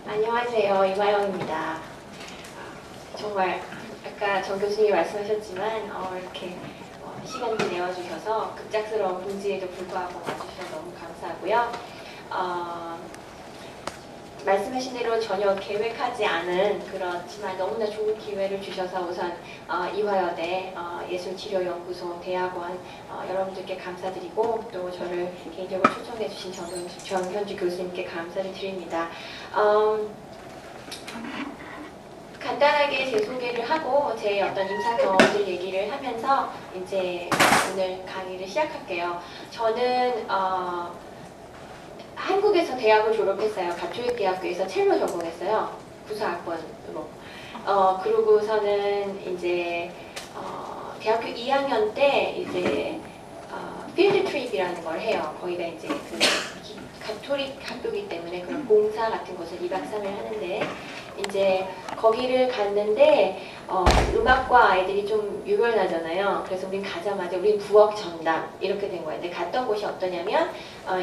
안녕하세요. 이마영입니다. 정말 아까 정 교수님이 말씀하셨지만 이렇게 시간을 내어주셔서 급작스러운 공지에도 불구하고 와주셔서 너무 감사하고요. 말씀하신 대로 전혀 계획하지 않은 그렇지만 너무나 좋은 기회를 주셔서 우선 이화여대 예술치료연구소 대학원 여러분들께 감사드리고 또 저를 개인적으로 초청해 주신 정현주 교수님께 감사를 드립니다. 간단하게 제 소개를 하고 제 어떤 임상 경험들 얘기를 하면서 이제 오늘 강의를 시작할게요. 저는 한국에서 대학을 졸업했어요. 가톨릭대학교에서 첼로 전공했어요. 구사학번으로. 그러고서는 이제 대학교 2학년 때 이제 필드 트립이라는 걸 해요. 거기가 이제 그 가톨릭 학교이기 때문에 그런 봉사 같은 것을 2박 3일 하는데 이제 거기를 갔는데 음악과 아이들이 좀 유별나잖아요. 그래서 우린 가자마자 우린 부엌 전담 이렇게 된 거예요. 근데 갔던 곳이 어떠냐면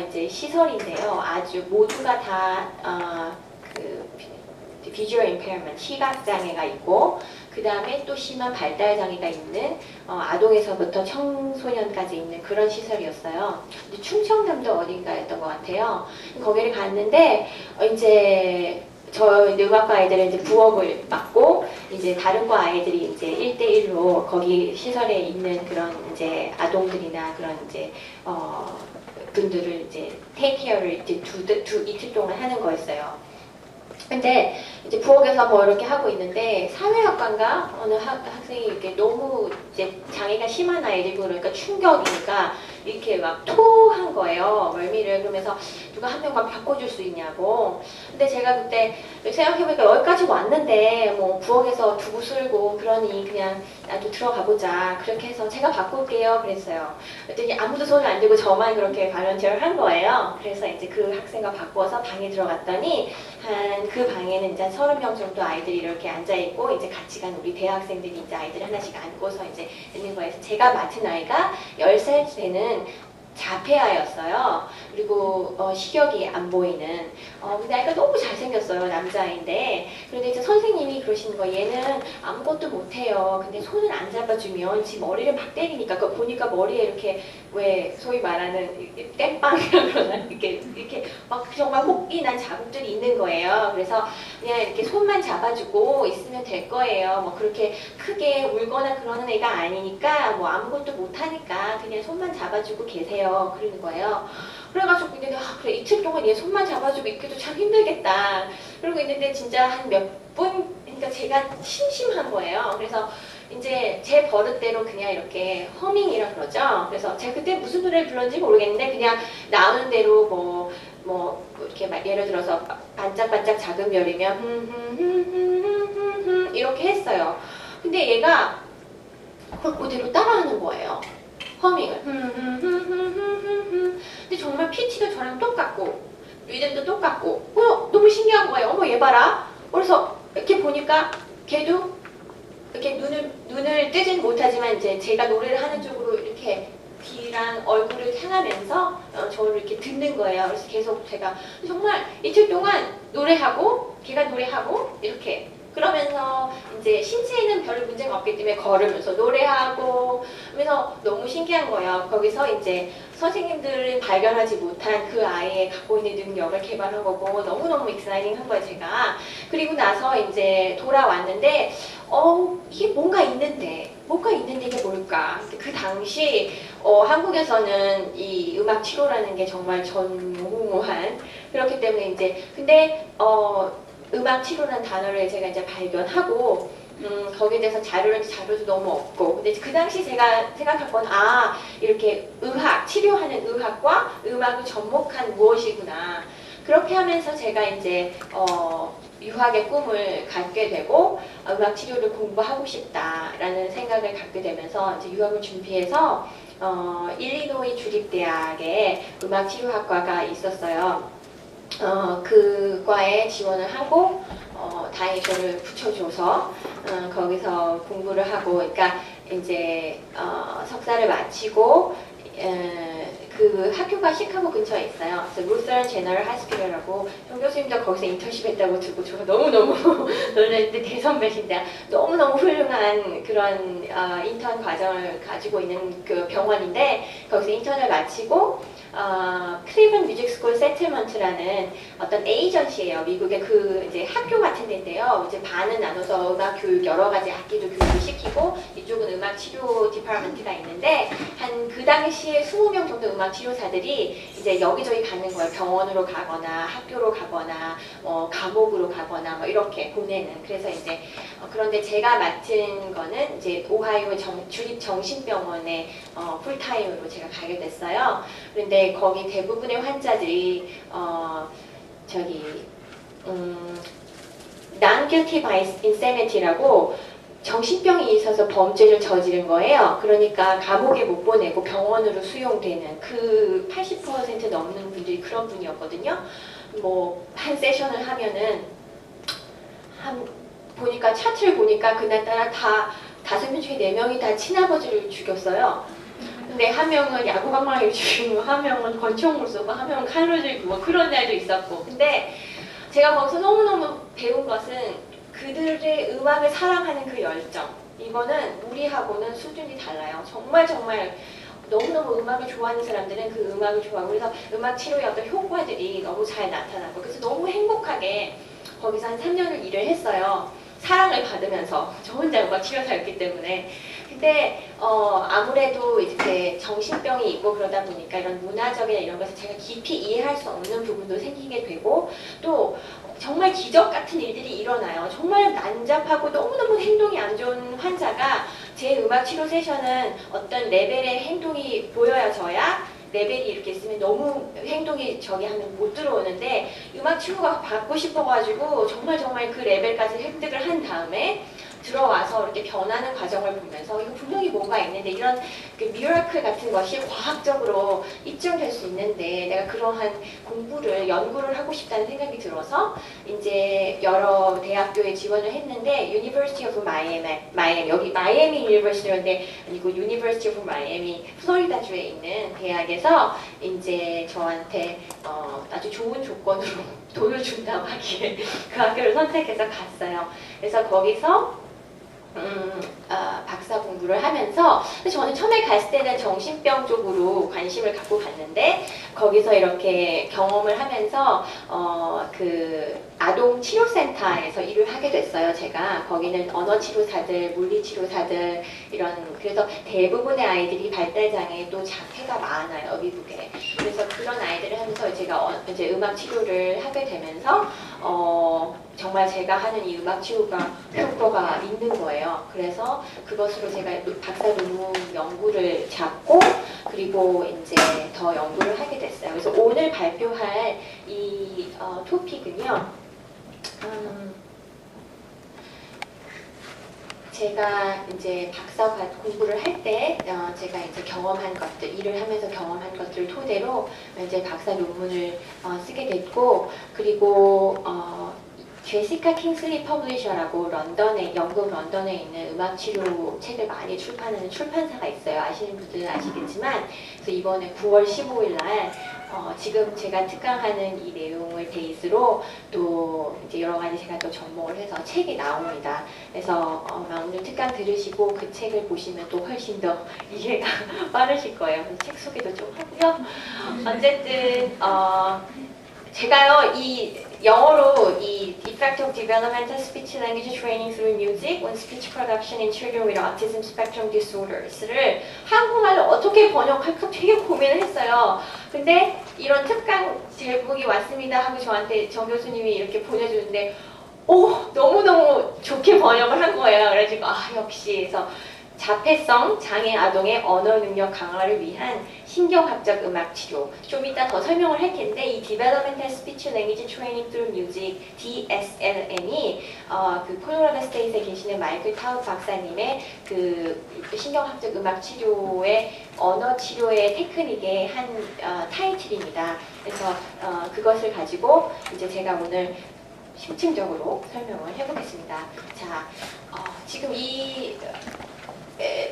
이제 시설인데요. 아주 모두가 다 그 visual impairment 시각 장애가 있고 그 다음에 또 심한 발달 장애가 있는 아동에서부터 청소년까지 있는 그런 시설이었어요. 근데 충청남도 어딘가였던 것 같아요. 거기를 갔는데 이제 이제 음악과 아이들은 이제 부엌을 맡고 이제 다른 과 아이들이 이제 1대1로 거기 시설에 있는 그런 이제 아동들이나 그런 이제 분들을 이제 테이크케어를 이제 이틀 동안 하는 거였어요. 근데 이제 부엌에서 뭐 이렇게 하고 있는데 사회학과인가 어느 학생이 이렇게 너무 이제 장애가 심한 아이들고 그러니까 충격이니까 이렇게 막 토한 거예요. 멀미를. 그러면서 누가 한 명만 바꿔줄 수 있냐고. 근데 제가 그때 생각해보니까 여기까지 왔는데 뭐 부엌에서 두고 쓸고 그러니 그냥 나도 들어가 보자. 그렇게 해서 제가 바꿀게요. 그랬어요. 그랬더니 아무도 손을 안 들고 저만 그렇게 발언체를 한 거예요. 그래서 이제 그 학생과 바꿔서 방에 들어갔더니 그 방에는 이제 30명 정도 아이들이 이렇게 앉아있고 이제 같이 간 우리 대학생들이 이제 아이들 하나씩 안고서 이제 있는 거예요. 제가 맡은 아이가 10살 되는 자폐아였어요. 그리고 시력이 안 보이는 근데 아이가 너무 잘생겼어요. 남자아이인데 그런데 이제 선생님이 그러시는 거 얘는 아무것도 못해요. 근데 손을 안 잡아주면 지 머리를 막 때리니까 그거 보니까 머리에 이렇게 왜 소위 말하는 땜빵이라 그러나 이렇게 막 정말 혹이 난 자국들이 있는 거예요. 그래서 그냥 이렇게 손만 잡아주고 있으면 될 거예요. 뭐 그렇게 크게 울거나 그러는 애가 아니니까 뭐 아무것도 못하니까 그냥 손만 잡아주고 계세요. 그러는 거예요. 그래가지고 있는데 그래 이틀 동안 얘 손만 잡아주고 있기도 참 힘들겠다. 그러고 있는데 진짜 한 몇 분 그러니까 제가 심심한 거예요. 그래서 이제 제 버릇대로 그냥 이렇게 허밍이라 그러죠. 그래서 제가 그때 무슨 노래를 불렀는지 모르겠는데 그냥 나오는 대로 뭐 이렇게 예를 들어서 반짝반짝 작은 별이면 이렇게 했어요. 근데 얘가 그걸 그대로 따라하는 거예요. 허밍을 근데 정말 피치도 저랑 똑같고 리듬도 똑같고 너무 신기한 거예요. 어머 얘 봐라. 그래서 이렇게 보니까 걔도 이렇게 눈을 뜨진 못하지만 이제 제가 노래를 하는 쪽으로 이렇게 귀랑 얼굴을 향하면서 저를 이렇게 듣는 거예요. 그래서 계속 제가 정말 이틀 동안 노래하고 걔가 노래하고 이렇게 그러면서 이제 신체에는 별 문제가 없기 때문에 걸으면서 노래하고 하면서 너무 신기한 거예요. 거기서 이제 선생님들은 발견하지 못한 그 아이의 갖고 있는 능력을 개발한 거고 너무너무 익사이팅한 거예요, 제가. 그리고 나서 이제 돌아왔는데 이게 뭔가 있는데 이게 뭘까? 그 당시 한국에서는 이 음악 치료라는 게 정말 전무후무한 그렇기 때문에 이제 근데 음악 치료라는 단어를 제가 이제 발견하고 거기에 대해서 자료도 너무 없고 근데 그 당시 제가 생각한 건 이렇게 치료하는 의학과 음악을 접목한 무엇이구나 그렇게 하면서 제가 이제 유학의 꿈을 갖게 되고 음악 치료를 공부하고 싶다라는 생각을 갖게 되면서 이제 유학을 준비해서 일리노이 주립대학에 음악 치료학과가 있었어요. 그 과에 지원을 하고 다행히 저를 붙여줘서 거기서 공부를 하고 그러니까 이제 석사를 마치고 그 학교가 시카고 근처에 있어요. 그래서 루theran General Hospital이라고 정 교수님도 거기서 인턴십 했다고 듣고 제가 너무너무 놀랐는데 대선배신데 너무너무 훌륭한 그런 인턴 과정을 가지고 있는 그 병원인데 거기서 인턴을 마치고 클리브랜드 뮤직 스쿨 세틀먼트라는 어떤 에이전시예요. 미국의 그 이제 학교 같은 데인데요. 이제 반은 나눠서 음악 교육 여러 가지 악기도 교육을 시키고 이쪽은 음악 치료 디파트먼트가 있는데 한 그 당시에 20명 정도 음악 치료사들이 이제 여기저기 가는 거예요. 병원으로 가거나 학교로 가거나 감옥으로 가거나 뭐 이렇게 보내는. 그래서 이제 그런데 제가 맡은 거는 이제 오하이오 주립 정신병원에 풀타임으로 제가 가게 됐어요. 그런데 거기 대부분의 환자들이 non-guilty by insanity라고 정신병이 있어서 범죄를 저지른 거예요. 그러니까 감옥에 못 보내고 병원으로 수용되는 그 80% 넘는 분들이 그런 분이었거든요. 뭐 한 세션을 하면은 보니까 차트를 보니까 그날따라 다 5명 중에 4명이 다 친아버지를 죽였어요. 근데 한 명은 야구방망이를 죽이고 한 명은 권총으로 쏘고 한 명은 칼로 죽이고 뭐 그런 날도 있었고. 근데 제가 거기서 너무너무 배운 것은 그들의 음악을 사랑하는 그 열정. 이거는 우리하고는 수준이 달라요. 정말 너무너무 음악을 좋아하는 사람들은 그 음악을 좋아하고 그래서 음악 치료의 어떤 효과들이 너무 잘 나타나고 그래서 너무 행복하게 거기서 한 3년을 일을 했어요. 사랑을 받으면서 저 혼자 음악 치료사였기 때문에. 근데 아무래도 이렇게 정신병이 있고 그러다 보니까 이런 문화적이나 이런 것을 제가 깊이 이해할 수 없는 부분도 생기게 되고 또 정말 기적 같은 일들이 일어나요. 정말 난잡하고 너무너무 행동이 안 좋은 환자가 제 음악 치료 세션은 어떤 레벨의 행동이 보여져야 레벨이 이렇게 있으면 너무 행동이 저기 하면 못 들어오는데 음악 치료가 받고 싶어가지고 정말 그 레벨까지 획득을 한 다음에 들어와서 이렇게 변하는 과정을 보면서 이거 분명히 뭔가 있는데 이런 그 미라클 같은 것이 과학적으로 입증될 수 있는데 내가 그러한 연구를 하고 싶다는 생각이 들어서 이제 여러 대학교에 지원을 했는데 University of Miami 여기 마이애미 유니버시티인데 아니고 University of Miami 플로리다주에 있는 대학에서 이제 저한테 아주 좋은 조건으로 돈을 준다고 하기에 그 학교를 선택해서 갔어요. 그래서 거기서 박사 공부를 하면서 저는 처음에 갔을 때는 정신병 쪽으로 관심을 갖고 갔는데 거기서 이렇게 경험을 하면서 그 아동 치료센터에서 일을 하게 됐어요. 제가 거기는 언어 치료사들, 물리 치료사들 이런 그래서 대부분의 아이들이 발달장애 또 장애가 많아요 미국에. 그래서 그런 아이들을 하면서 제가 이제 음악 치료를 하게 되면서 정말 제가 하는 이 음악 치료가 효과가 있는 거예요. 그래서 그것으로 제가 박사 논문 연구를 잡고 그리고 이제 더 연구를 하게 됐어요. 그래서 오늘 발표할 이 토픽은요. 제가 이제 박사 공부를 할 때 제가 이제 경험한 것들, 일을 하면서 경험한 것들을 토대로 이제 박사 논문을 쓰게 됐고 그리고 제시카 킹슬리 퍼블리셔라고 영국 런던에 있는 음악 치료 책을 많이 출판하는 출판사가 있어요. 아시는 분들은 아시겠지만 그래서 이번에 9월 15일 날 지금 제가 특강하는 이 내용을 베이스로 또 이제 여러 가지 제가 또 접목을 해서 책이 나옵니다. 그래서 오늘 특강 들으시고 그 책을 보시면 또 훨씬 더 이해가 빠르실 거예요. 책 소개도 좀 하고요. 어쨌든 제가요 이 영어로 이 Effect of Developmental Speech Language Training through Music on Speech Production in Children with Autism Spectrum Disorders를 한국말로 어떻게 번역할까 되게 고민을 했어요. 근데 이런 특강 제목이 왔습니다 하고 저한테 정 교수님이 이렇게 보내주는데 너무너무 좋게 번역을 한 거예요. 그래가지고 역시 해서 자폐성 장애 아동의 언어 능력 강화를 위한 신경학적 음악 치료. 좀 이따 더 설명을 할 텐데 이 Developmental Speech Language Training Through Music (DSLM이) 그 콜로라도 스테이트에 계시는 마이클 타우 박사님의 그 신경학적 음악 치료의 언어 치료의 테크닉의 한 타이틀입니다. 그래서 그것을 가지고 이제 제가 오늘 심층적으로 설명을 해보겠습니다. 자, 지금 이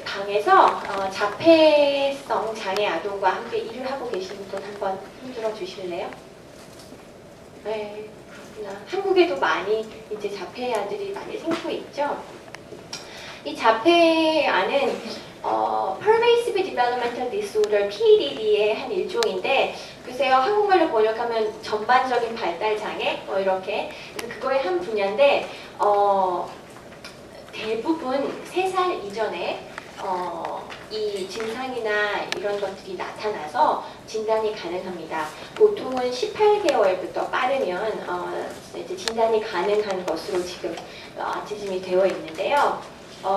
방에서 자폐성 장애 아동과 함께 일을 하고 계시는 분 한번 힘들어 주실래요? 네, 그렇구나. 한국에도 많이 이제 자폐 아들이 많이 생기고 있죠. 이 자폐아는 Pervasive Developmental Disorder (PDD의) 한 일종인데, 글쎄요, 한국말로 번역하면 전반적인 발달 장애 이렇게, 그래서 그거의 한 분야인데 대부분 3살 이전에 이 증상이나 이런 것들이 나타나서 진단이 가능합니다. 보통은 18개월부터 빠르면 이제 진단이 가능한 것으로 지금 아티즘이 되어 있는데요.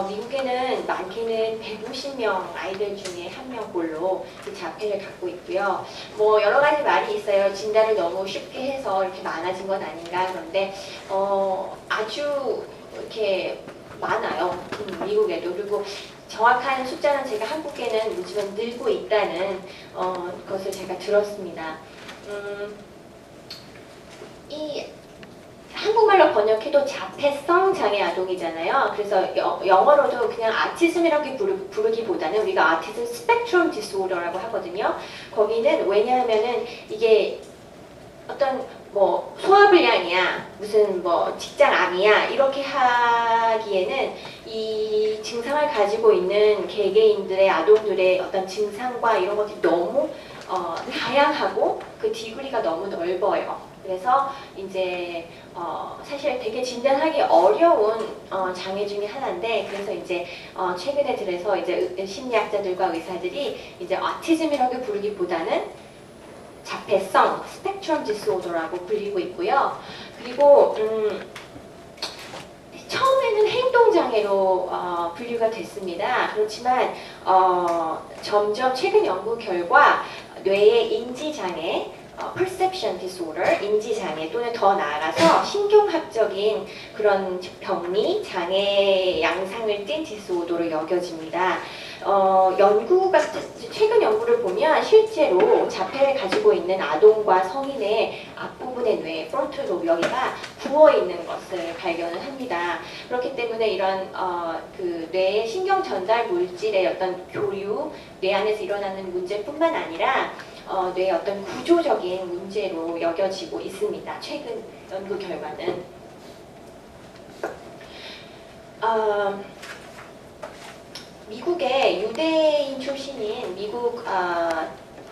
미국에는 많게는 150명 아이들 중에 1명꼴로 자폐를 갖고 있고요. 뭐 여러 가지 말이 있어요. 진단을 너무 쉽게 해서 이렇게 많아진 건 아닌가. 그런데 아주 이렇게 많아요. 미국에도. 그리고 정확한 숫자는 제가 한국에는 요즘은 늘고 있다는 것을 제가 들었습니다. 이 한국말로 번역해도 자폐성 장애 아동이잖아요. 그래서 영어로도 그냥 아티즘이라고 부르기보다는 우리가 아티즘 스펙트럼 디스오더라고 하거든요. 거기는 왜냐하면은 이게 어떤 뭐 소화불량이야, 무슨 뭐 직장암이야 이렇게 하기에는 이 증상을 가지고 있는 개개인들의 아동들의 어떤 증상과 이런 것들이 너무 다양하고 그 디그리가 너무 넓어요. 그래서 이제 사실 되게 진단하기 어려운 장애 중에 하나인데, 그래서 이제 최근에 들어서 이제 심리학자들과 의사들이 이제 아티즘이라고 부르기보다는 자폐성 스펙트럼 디스오더라고 불리고 있고요. 그리고 처음에는 행동장애로 분류가 됐습니다. 그렇지만 점점 최근 연구 결과 뇌의 인지장애, perception disorder, 인지장애 또는 더 나아가서 신경학적인 그런 병리, 장애 양상을 띤 디스오더로 여겨집니다. 최근 연구를 보면 실제로 자폐를 가지고 있는 아동과 성인의 앞부분의 뇌, 프론탈 로브 여기가 부어 있는 것을 발견을 합니다. 그렇기 때문에 이런 그 뇌의 신경 전달 물질의 어떤 교류, 뇌 안에서 일어나는 문제뿐만 아니라 뇌의 어떤 구조적인 문제로 여겨지고 있습니다. 최근 연구 결과는. 미국의 유대인 출신인 미국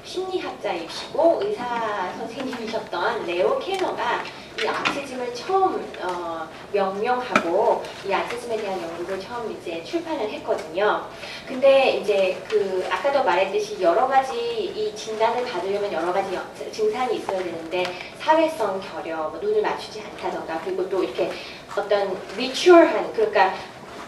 심리학자이시고 의사 선생님이셨던 레오 캐너가 이 아티즘을 처음 명명하고 이 아티즘에 대한 연구를 처음 이제 출판을 했거든요. 근데 이제 그 아까도 말했듯이 여러 가지 이 진단을 받으려면 여러 가지 증상이 있어야 되는데, 사회성 결여, 뭐 눈을 맞추지 않다던가, 그리고 또 이렇게 어떤 리추얼한, 그러니까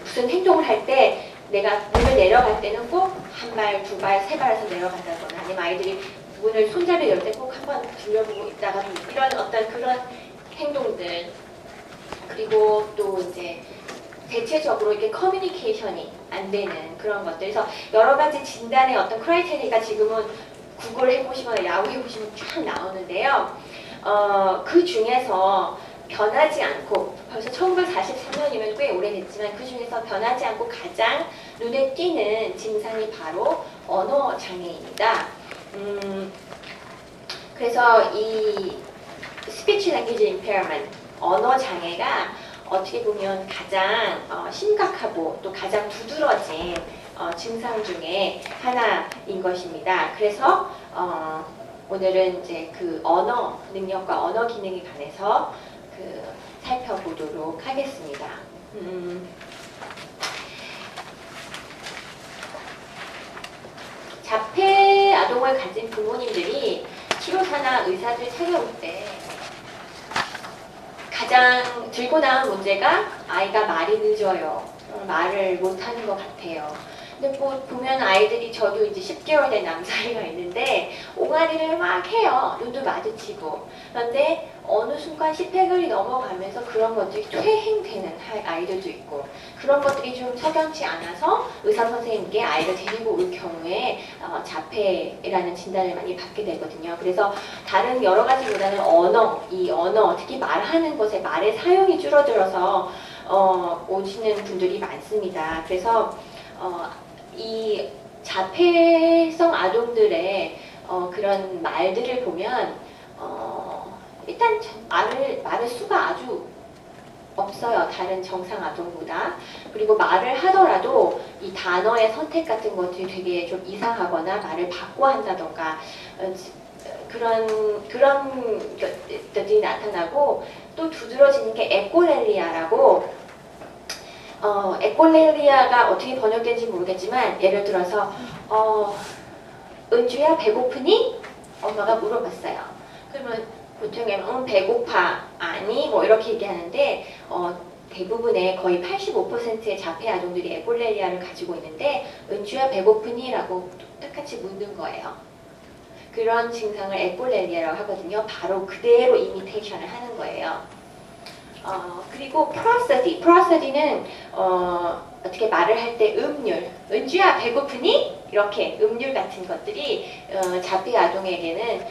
무슨 행동을 할 때 내가 문을 내려갈 때는 꼭 한 발, 두 발, 세 발에서 내려간다거나, 아니면 아이들이 문을 손잡이 열 때 꼭 한번 돌려보고 있다가 이런 어떤 그런 행동들, 그리고 또 이제 대체적으로 이렇게 커뮤니케이션이 안 되는 그런 것들. 그래서 여러 가지 진단의 어떤 크라이테리아가 지금은 구글 해보시거나 야후 해보시면 쫙 나오는데요. 그 중에서 변하지 않고, 벌써 1943년이면 꽤 오래됐지만 그 중에서 변하지 않고 가장 눈에 띄는 증상이 바로 언어 장애입니다. 그래서 이 speech language impairment, 언어 장애가 어떻게 보면 가장 심각하고 또 가장 두드러진 증상 중에 하나인 것입니다. 그래서 오늘은 이제 그 언어 능력과 언어 기능에 관해서 살펴보도록 하겠습니다. 자폐 아동을 가진 부모님들이 치료사나 의사들 찾아올 때 가장 들고 나온 문제가 아이가 말이 늦어요. 말을 못하는 것 같아요. 근데 보면 아이들이, 저도 이제 10개월 된 남자아이가 있는데 옹알이를 막 해요. 눈도 마주치고. 그런데 어느 순간 10회글이 넘어가면서 그런 것들이 퇴행되는 아이들도 있고, 그런 것들이 좀 석연치 않아서 의사 선생님께 아이를 데리고 올 경우에 자폐라는 진단을 많이 받게 되거든요. 그래서 다른 여러 가지보다는 이 언어, 특히 말하는 것에 말의 사용이 줄어들어서 오시는 분들이 많습니다. 그래서 이 자폐성 아동들의 그런 말들을 보면 일단 말의 수가 아주 없어요. 다른 정상 아동보다. 그리고 말을 하더라도 이 단어의 선택 같은 것들이 되게 좀 이상하거나 말을 바꿔 한다던가 그런 것들이 나타나고, 또 두드러지는 게 에콜렐리아라고, 에콜렐리아가 어떻게 번역된지 모르겠지만, 예를 들어서 은주야 배고프니? 엄마가 물어봤어요. 그러면 보통은 배고파, 아니, 뭐 이렇게 얘기하는데 대부분의 거의 85%의 자폐 아동들이 에콜렐리아를 가지고 있는데, 은주야 배고프니? 라고 똑같이 묻는 거예요. 그런 증상을 에콜렐리아라고 하거든요. 바로 그대로 이미테이션을 하는 거예요. 그리고 프로서디는 어떻게 말을 할 때 음률, 은주야 배고프니? 이렇게 음률 같은 것들이 자폐 아동에게는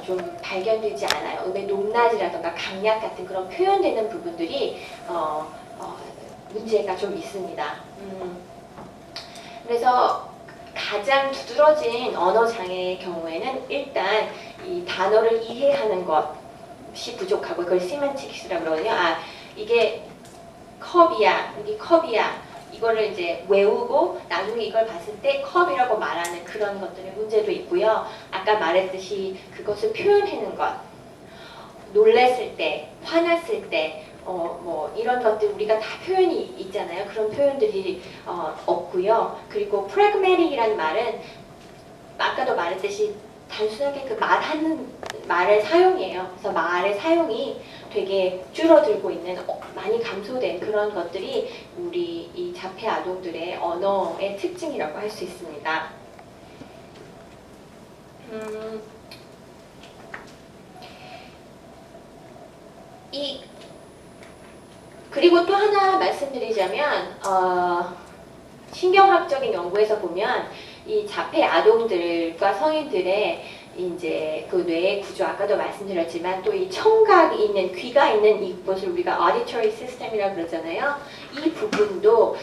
좀 발견되지 않아요. 음의 높낮이라던가 강약 같은 그런 표현되는 부분들이 문제가 좀 있습니다. 그래서 가장 두드러진 언어 장애의 경우에는 일단 이 단어를 이해하는 것이 부족하고, 그걸 시멘틱스라고 그러거든요. 이게 컵이야, 여기 컵이야. 이거를 이제 외우고 나중에 이걸 봤을 때 컵이라고 말하는 그런 것들의 문제도 있고요. 아까 말했듯이 그것을 표현하는 것, 놀랐을 때, 화났을 때, 뭐 이런 것들 우리가 다 표현이 있잖아요. 그런 표현들이 없고요. 그리고 pragmatic이라는 말은 아까도 말했듯이 단순하게 그 말하는 말의 사용이에요. 그래서 말의 사용이 되게 줄어들고 있는, 많이 감소된 그런 것들이 우리 이 자폐 아동들의 언어의 특징이라고 할 수 있습니다. 그리고 또 하나 말씀드리자면, 신경학적인 연구에서 보면 이 자폐 아동들과 성인들의 이제 그 뇌의 구조, 아까도 말씀드렸지만 또 이 청각이 있는, 귀가 있는 이것을 우리가 auditory system이라고 그러잖아요. 이 부분도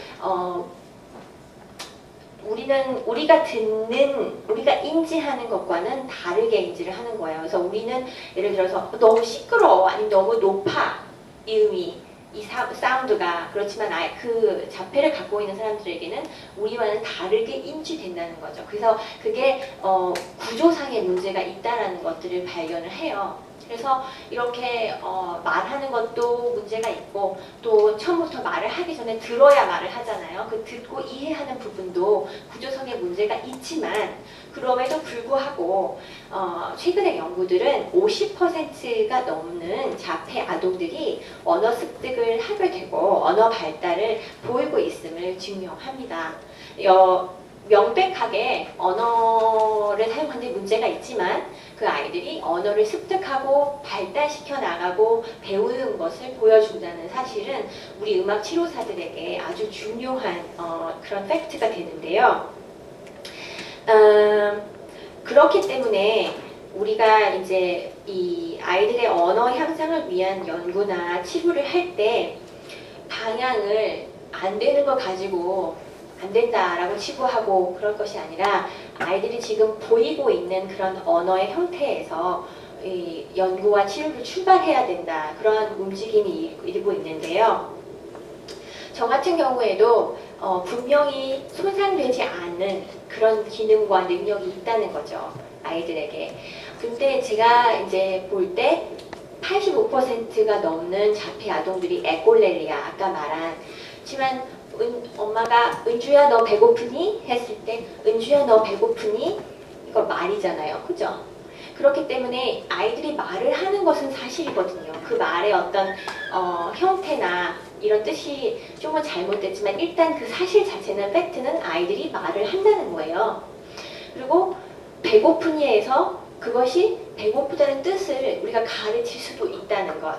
우리가 듣는, 우리가 인지하는 것과는 다르게 인지를 하는 거예요. 그래서 우리는 예를 들어서 너무 시끄러워, 아니면 너무 높아, 이 음이, 이 사운드가. 그렇지만 그 자폐를 갖고 있는 사람들에게는 우리와는 다르게 인지된다는 거죠. 그래서 그게 구조상의 문제가 있다라는 것들을 발견을 해요. 그래서 이렇게 말하는 것도 문제가 있고, 또 처음부터 말을 하기 전에 들어야 말을 하잖아요. 그 듣고 이해하는 부분도 구조성의 문제가 있지만, 그럼에도 불구하고 최근의 연구들은 50%가 넘는 자폐 아동들이 언어 습득을 하게 되고 언어 발달을 보이고 있음을 증명합니다. 명백하게 언어를 사용하는 데 문제가 있지만 그 아이들이 언어를 습득하고 발달시켜 나가고 배우는 것을 보여준다는 사실은 우리 음악 치료사들에게 아주 중요한 그런 팩트가 되는데요. 그렇기 때문에 우리가 이제 이 아이들의 언어 향상을 위한 연구나 치료를 할 때 방향을 안 되는 거 가지고 안 된다라고 치부하고 그럴 것이 아니라, 아이들이 지금 보이고 있는 그런 언어의 형태에서 이 연구와 치료를 출발해야 된다, 그런 움직임이 일고 있는데요. 저 같은 경우에도 분명히 손상되지 않는 그런 기능과 능력이 있다는 거죠, 아이들에게. 근데 제가 이제 볼 때 85%가 넘는 자폐 아동들이 에콜렐리아, 아까 말한, 하지만 엄마가 은주야 너 배고프니? 했을 때 은주야 너 배고프니? 이거 말이잖아요, 그죠? 그렇기 때문에 아이들이 말을 하는 것은 사실이거든요. 그 말의 어떤 형태나 이런 뜻이 조금은 잘못됐지만 일단 그 사실 자체는, 팩트는 아이들이 말을 한다는 거예요. 그리고 배고프니에서 그것이 배고프다는 뜻을 우리가 가르칠 수도 있다는 것.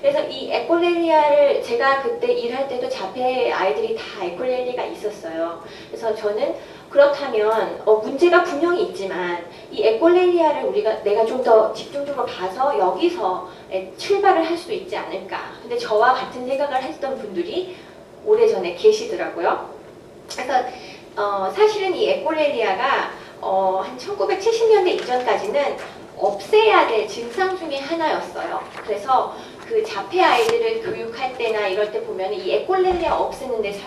그래서 이 에콜렐리아를, 제가 그때 일할 때도 자폐 아이들이 다 에콜렐리아가 있었어요. 그래서 저는 그렇다면 문제가 분명히 있지만 이 에콜렐리아를 내가 좀 더 집중적으로 봐서 여기서 출발을 할 수도 있지 않을까. 근데 저와 같은 생각을 했던 분들이 오래전에 계시더라고요. 그래서 사실은 이 에콜레리아가 한 1970년대 이전까지는 없애야 될 증상 중에 하나였어요. 그래서 그 자폐 아이들을 교육할 때나 이럴 때 보면 이 에콜레리아 없애는데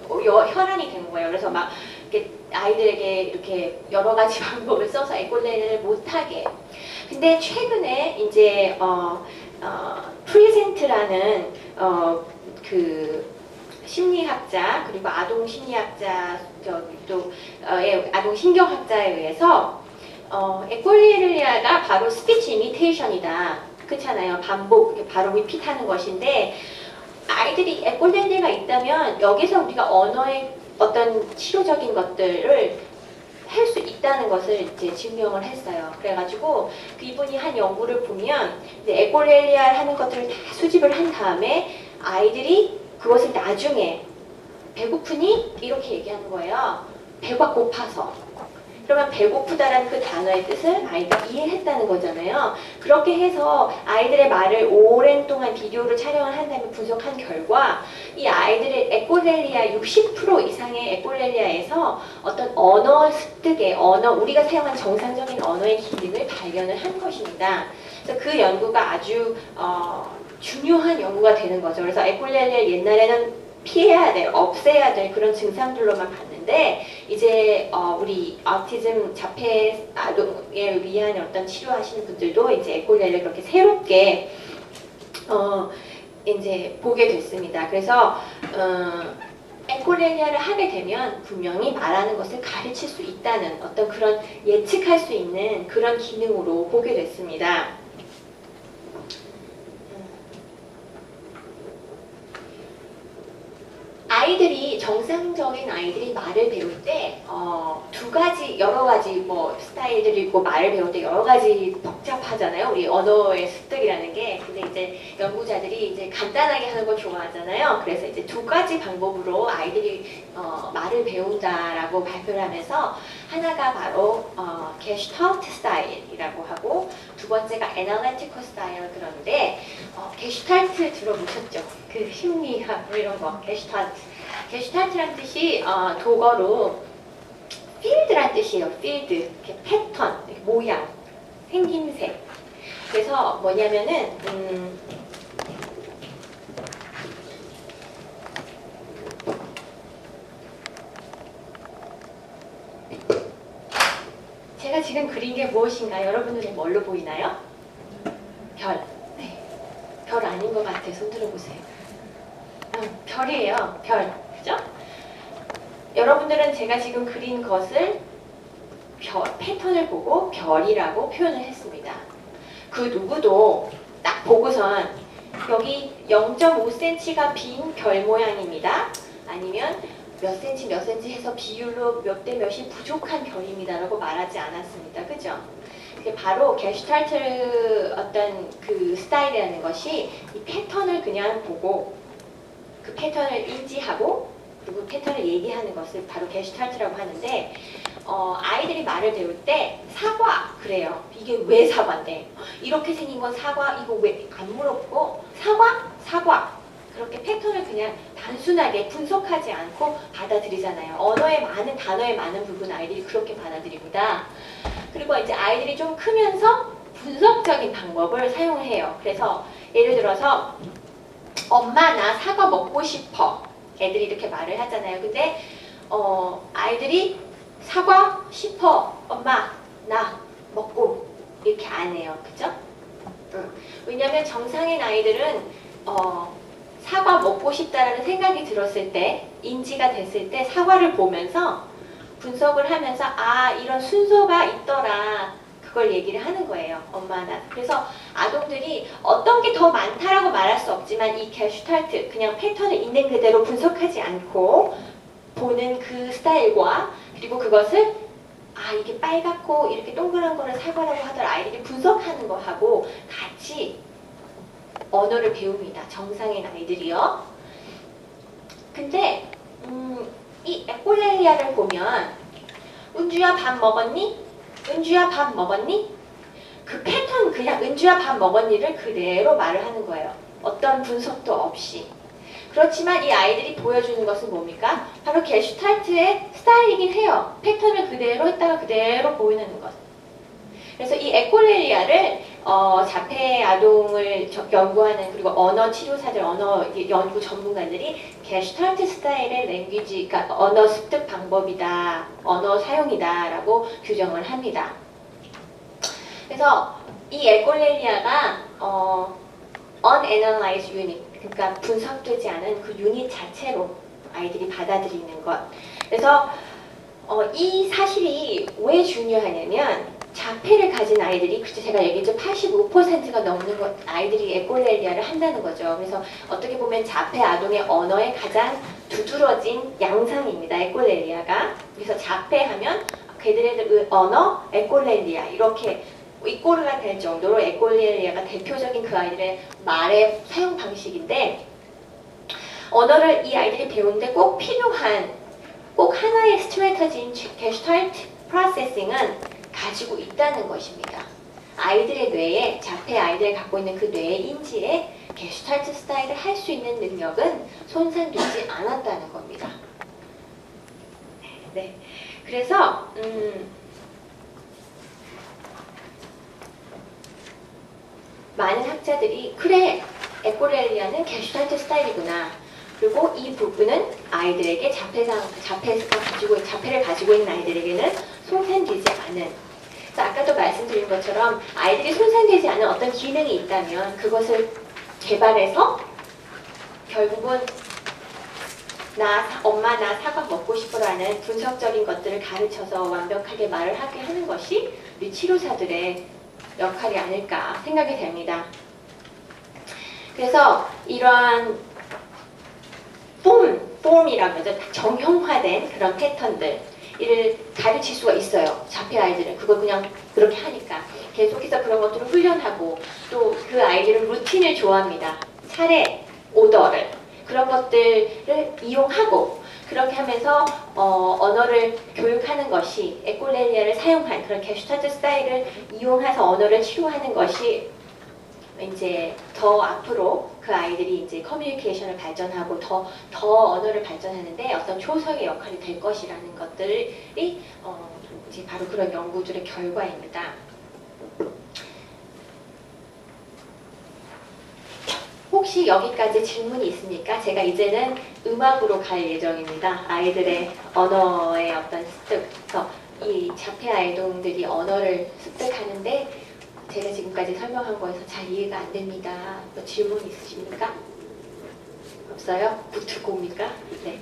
혈안이 되는 거예요. 그래서 막 이렇게 아이들에게 이렇게 여러 가지 방법을 써서 에콜레리아를 못하게 해요. 근데 최근에 이제 프리젠트라는 그 심리학자 그리고 아동 심리학자 아동 신경학자에 의해서 에콜레리아가 바로 스피치 이미테이션이다. 그렇잖아요. 반복 바로 리핏하는 것인데 아이들이 에콜레리아가 있다면 여기서 우리가 언어의 어떤 치료적인 것들을 할 수 있다는 것을 이제 증명을 했어요. 그래가지고 그분이 한 연구를 보면 에콜레리아 하는 것들을 다 수집을 한 다음에 아이들이 그것을 나중에 배고프니? 이렇게 얘기하는 거예요. 배가 고파서. 그러면 배고프다라는 그 단어의 뜻을 아이가 이해했다는 거잖아요. 그렇게 해서 아이들의 말을 오랜 동안 비디오를 촬영을 한 다음에 분석한 결과 이 아이들의 에콜레리아 60% 이상의 에콜레리아에서 어떤 언어 습득의 우리가 사용한 정상적인 언어의 기능을 발견을 한 것입니다. 그래서 그 연구가 아주 중요한 연구가 되는 거죠. 그래서 에콜레리아 옛날에는 피해야 될, 없애야 될 그런 증상들로만 봤는데 이제 우리 아우티즘 자폐 아동에 위한 어떤 치료하시는 분들도 이제 에콜레리아를 그렇게 새롭게 이제 보게 됐습니다. 그래서 에콜레리아를 하게 되면 분명히 말하는 것을 가르칠 수 있다는 어떤 그런 예측할 수 있는 그런 기능으로 보게 됐습니다. 아이들이 정상적인 아이들이 말을 배울 때 여러 가지 뭐 스타일들이 있고 말을 배울 때 여러 가지 복잡하잖아요. 우리 언어의 습득이라는 게. 근데 이제 연구자들이 이제 간단하게 하는 걸 좋아하잖아요. 그래서 이제 두 가지 방법으로 아이들이 말을 배운다라고 발표를 하면서 하나가 바로 게슈탈트 스타일이라고 하고 두 번째가 애널리티컬 스타일. 그런데 게슈탈트 들어보셨죠? 그 심리학 뭐 이런 거 게슈탈트. 게슈탈트란 뜻이 독어로 필드란 뜻이에요. 필드, 이렇게 패턴, 이렇게 모양, 생김새. 그래서 뭐냐면은 제가 지금 그린 게 무엇인가요? 여러분들은 뭘로 보이나요? 별. 네. 별 아닌 것 같아요. 손 들어보세요. 별이에요. 별. 그죠? 여러분들은 제가 지금 그린 것을 패턴을 보고 별이라고 표현을 했습니다. 그 누구도 딱 보고선 여기 0.5cm가 빈 별 모양입니다. 아니면 몇 cm 몇 cm 해서 비율로 몇 대 몇이 부족한 별입니다. 라고 말하지 않았습니다. 그죠? 바로 게슈탈트 어떤 그 스타일이라는 것이 이 패턴을 그냥 보고 그 패턴을 인지하고 그리고 패턴을 얘기하는 것을 바로 게슈탈트라고 하는데 아이들이 말을 배울 때 사과 그래요. 이게 왜 사과인데? 이렇게 생긴 건 사과 이거 왜 안 물어보고 사과 그렇게 패턴을 그냥 단순하게 분석하지 않고 받아들이잖아요. 언어의 많은 단어의 많은 부분 아이들이 그렇게 받아들입니다. 그리고 이제 아이들이 좀 크면서 분석적인 방법을 사용해요. 그래서 예를 들어서 엄마 나 사과 먹고 싶어. 애들이 이렇게 말을 하잖아요. 근데 아이들이 사과 싶어. 엄마 나 먹고 이렇게 안 해요. 그죠? 왜냐하면 정상인 아이들은 사과 먹고 싶다라는 생각이 들었을 때 인지가 됐을 때 사과를 보면서 분석을 하면서 아 이런 순서가 있더라. 그걸 얘기를 하는 거예요. 엄마 나. 그래서 아동들이 어떤 게 더 많다라고 말할 수 없지만 이 게슈탈트 그냥 패턴을 있는 그대로 분석하지 않고 보는 그 스타일과 그리고 그것을 아 이게 빨갛고 이렇게 동그란 거를 사과라고 하더라 아이들이 분석하는 거하고 같이 언어를 배웁니다. 정상인 아이들이요. 근데 이 에콜레리아를 보면 은주야 밥 먹었니? 은주야 밥 먹었니? 그 패턴 그냥 은주야 밥 먹었니를 그대로 말을 하는 거예요. 어떤 분석도 없이. 그렇지만 이 아이들이 보여주는 것은 뭡니까? 바로 게슈탈트의 스타일이긴 해요. 패턴을 그대로 했다가 그대로 보이는 것. 그래서 이 에콜레리아를 자폐 아동을 연구하는 그리고 언어 치료사들, 언어 연구 전문가들이 게슈탈트 스타일의 랭귀지, 그러니까 언어 습득 방법이다, 언어 사용이다라고 규정을 합니다. 그래서 이 에콜레리아가 unanalyzed unit, 그러니까 분석되지 않은 그 유닛 자체로 아이들이 받아들이는 것. 그래서 이 사실이 왜 중요하냐면 자폐를 가진 아이들이, 그때 제가 얘기했죠, 85%가 넘는 아이들이 에콜레리아를 한다는 거죠. 그래서 어떻게 보면 자폐 아동의 언어의 가장 두드러진 양상입니다, 에콜레리아가. 그래서 자폐하면 걔들의 언어, 에콜레리아 이렇게 이꼬르가 될 정도로 에콜레리아가 대표적인 그 아이들의 말의 사용 방식인데, 언어를 이 아이들이 배우는데 꼭 필요한, 꼭 하나의 스트래터지인 게슈탈트 프로세싱은 가지고 있다는 것입니다. 아이들의 뇌에, 자폐 아이들이 갖고 있는 그 뇌의 인지에 게슈탈트 스타일을 할 수 있는 능력은 손상되지 않았다는 겁니다. 네, 그래서 많은 학자들이 그래, 에콜레리아는 게슈탈트 스타일이구나. 그리고 이 부분은 아이들에게 자폐를 가지고 있는 아이들에게는 손상되지 않은. 아까도 말씀드린 것처럼 아이들이 손상되지 않은 어떤 기능이 있다면 그것을 개발해서 결국은 엄마 나 사과 먹고 싶어라는 분석적인 것들을 가르쳐서 완벽하게 말을 하게 하는 것이 우리 치료사들의 역할이 아닐까 생각이 됩니다. 그래서 이러한 폼이라고 하죠. 정형화된 그런 패턴들 이를 가르칠 수가 있어요. 자폐 아이들은 그걸 그냥 그렇게 하니까 계속해서 그런 것들을 훈련하고, 또 그 아이들은 루틴을 좋아합니다. 차례, 오더를, 그런 것들을 이용하고, 그렇게 하면서 언어를 교육하는 것이, 에콜레리아를 사용한 그런 게슈탈트 스타일을 이용해서 언어를 치료하는 것이 이제 더 앞으로 그 아이들이 이제 커뮤니케이션을 발전하고 더 언어를 발전하는데 어떤 초석의 역할이 될 것이라는 것들이 이제 바로 그런 연구들의 결과입니다. 혹시 여기까지 질문이 있습니까? 제가 이제는 음악으로 갈 예정입니다. 아이들의 언어의 어떤 습득, 이 자폐 아이들이 언어를 습득하는데 제가 지금까지 설명한 거에서 잘 이해가 안 됩니다. 뭐 질문 있으십니까? 없어요? 붙고 옵니까? 네.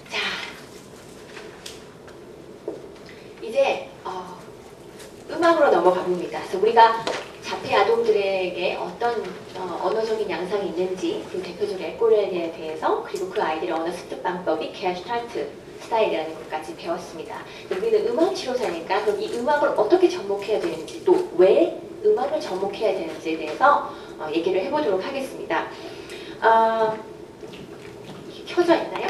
자, 이제 음악으로 넘어가 봅니다. 그래서 우리가 자폐 아동들에게 어떤 언어적인 양상이 있는지, 그리고 대표적으로 에콜레리아에 대해서, 그리고 그 아이들의 언어 습득 방법이 게슈탈트 스타일이라는 것까지 배웠습니다. 우리는 음악 치료사니까 그럼 이 음악을 어떻게 접목해야 되는지, 또 왜 음악을 접목해야 되는지에 대해서 얘기를 해보도록 하겠습니다. 켜져 있나요?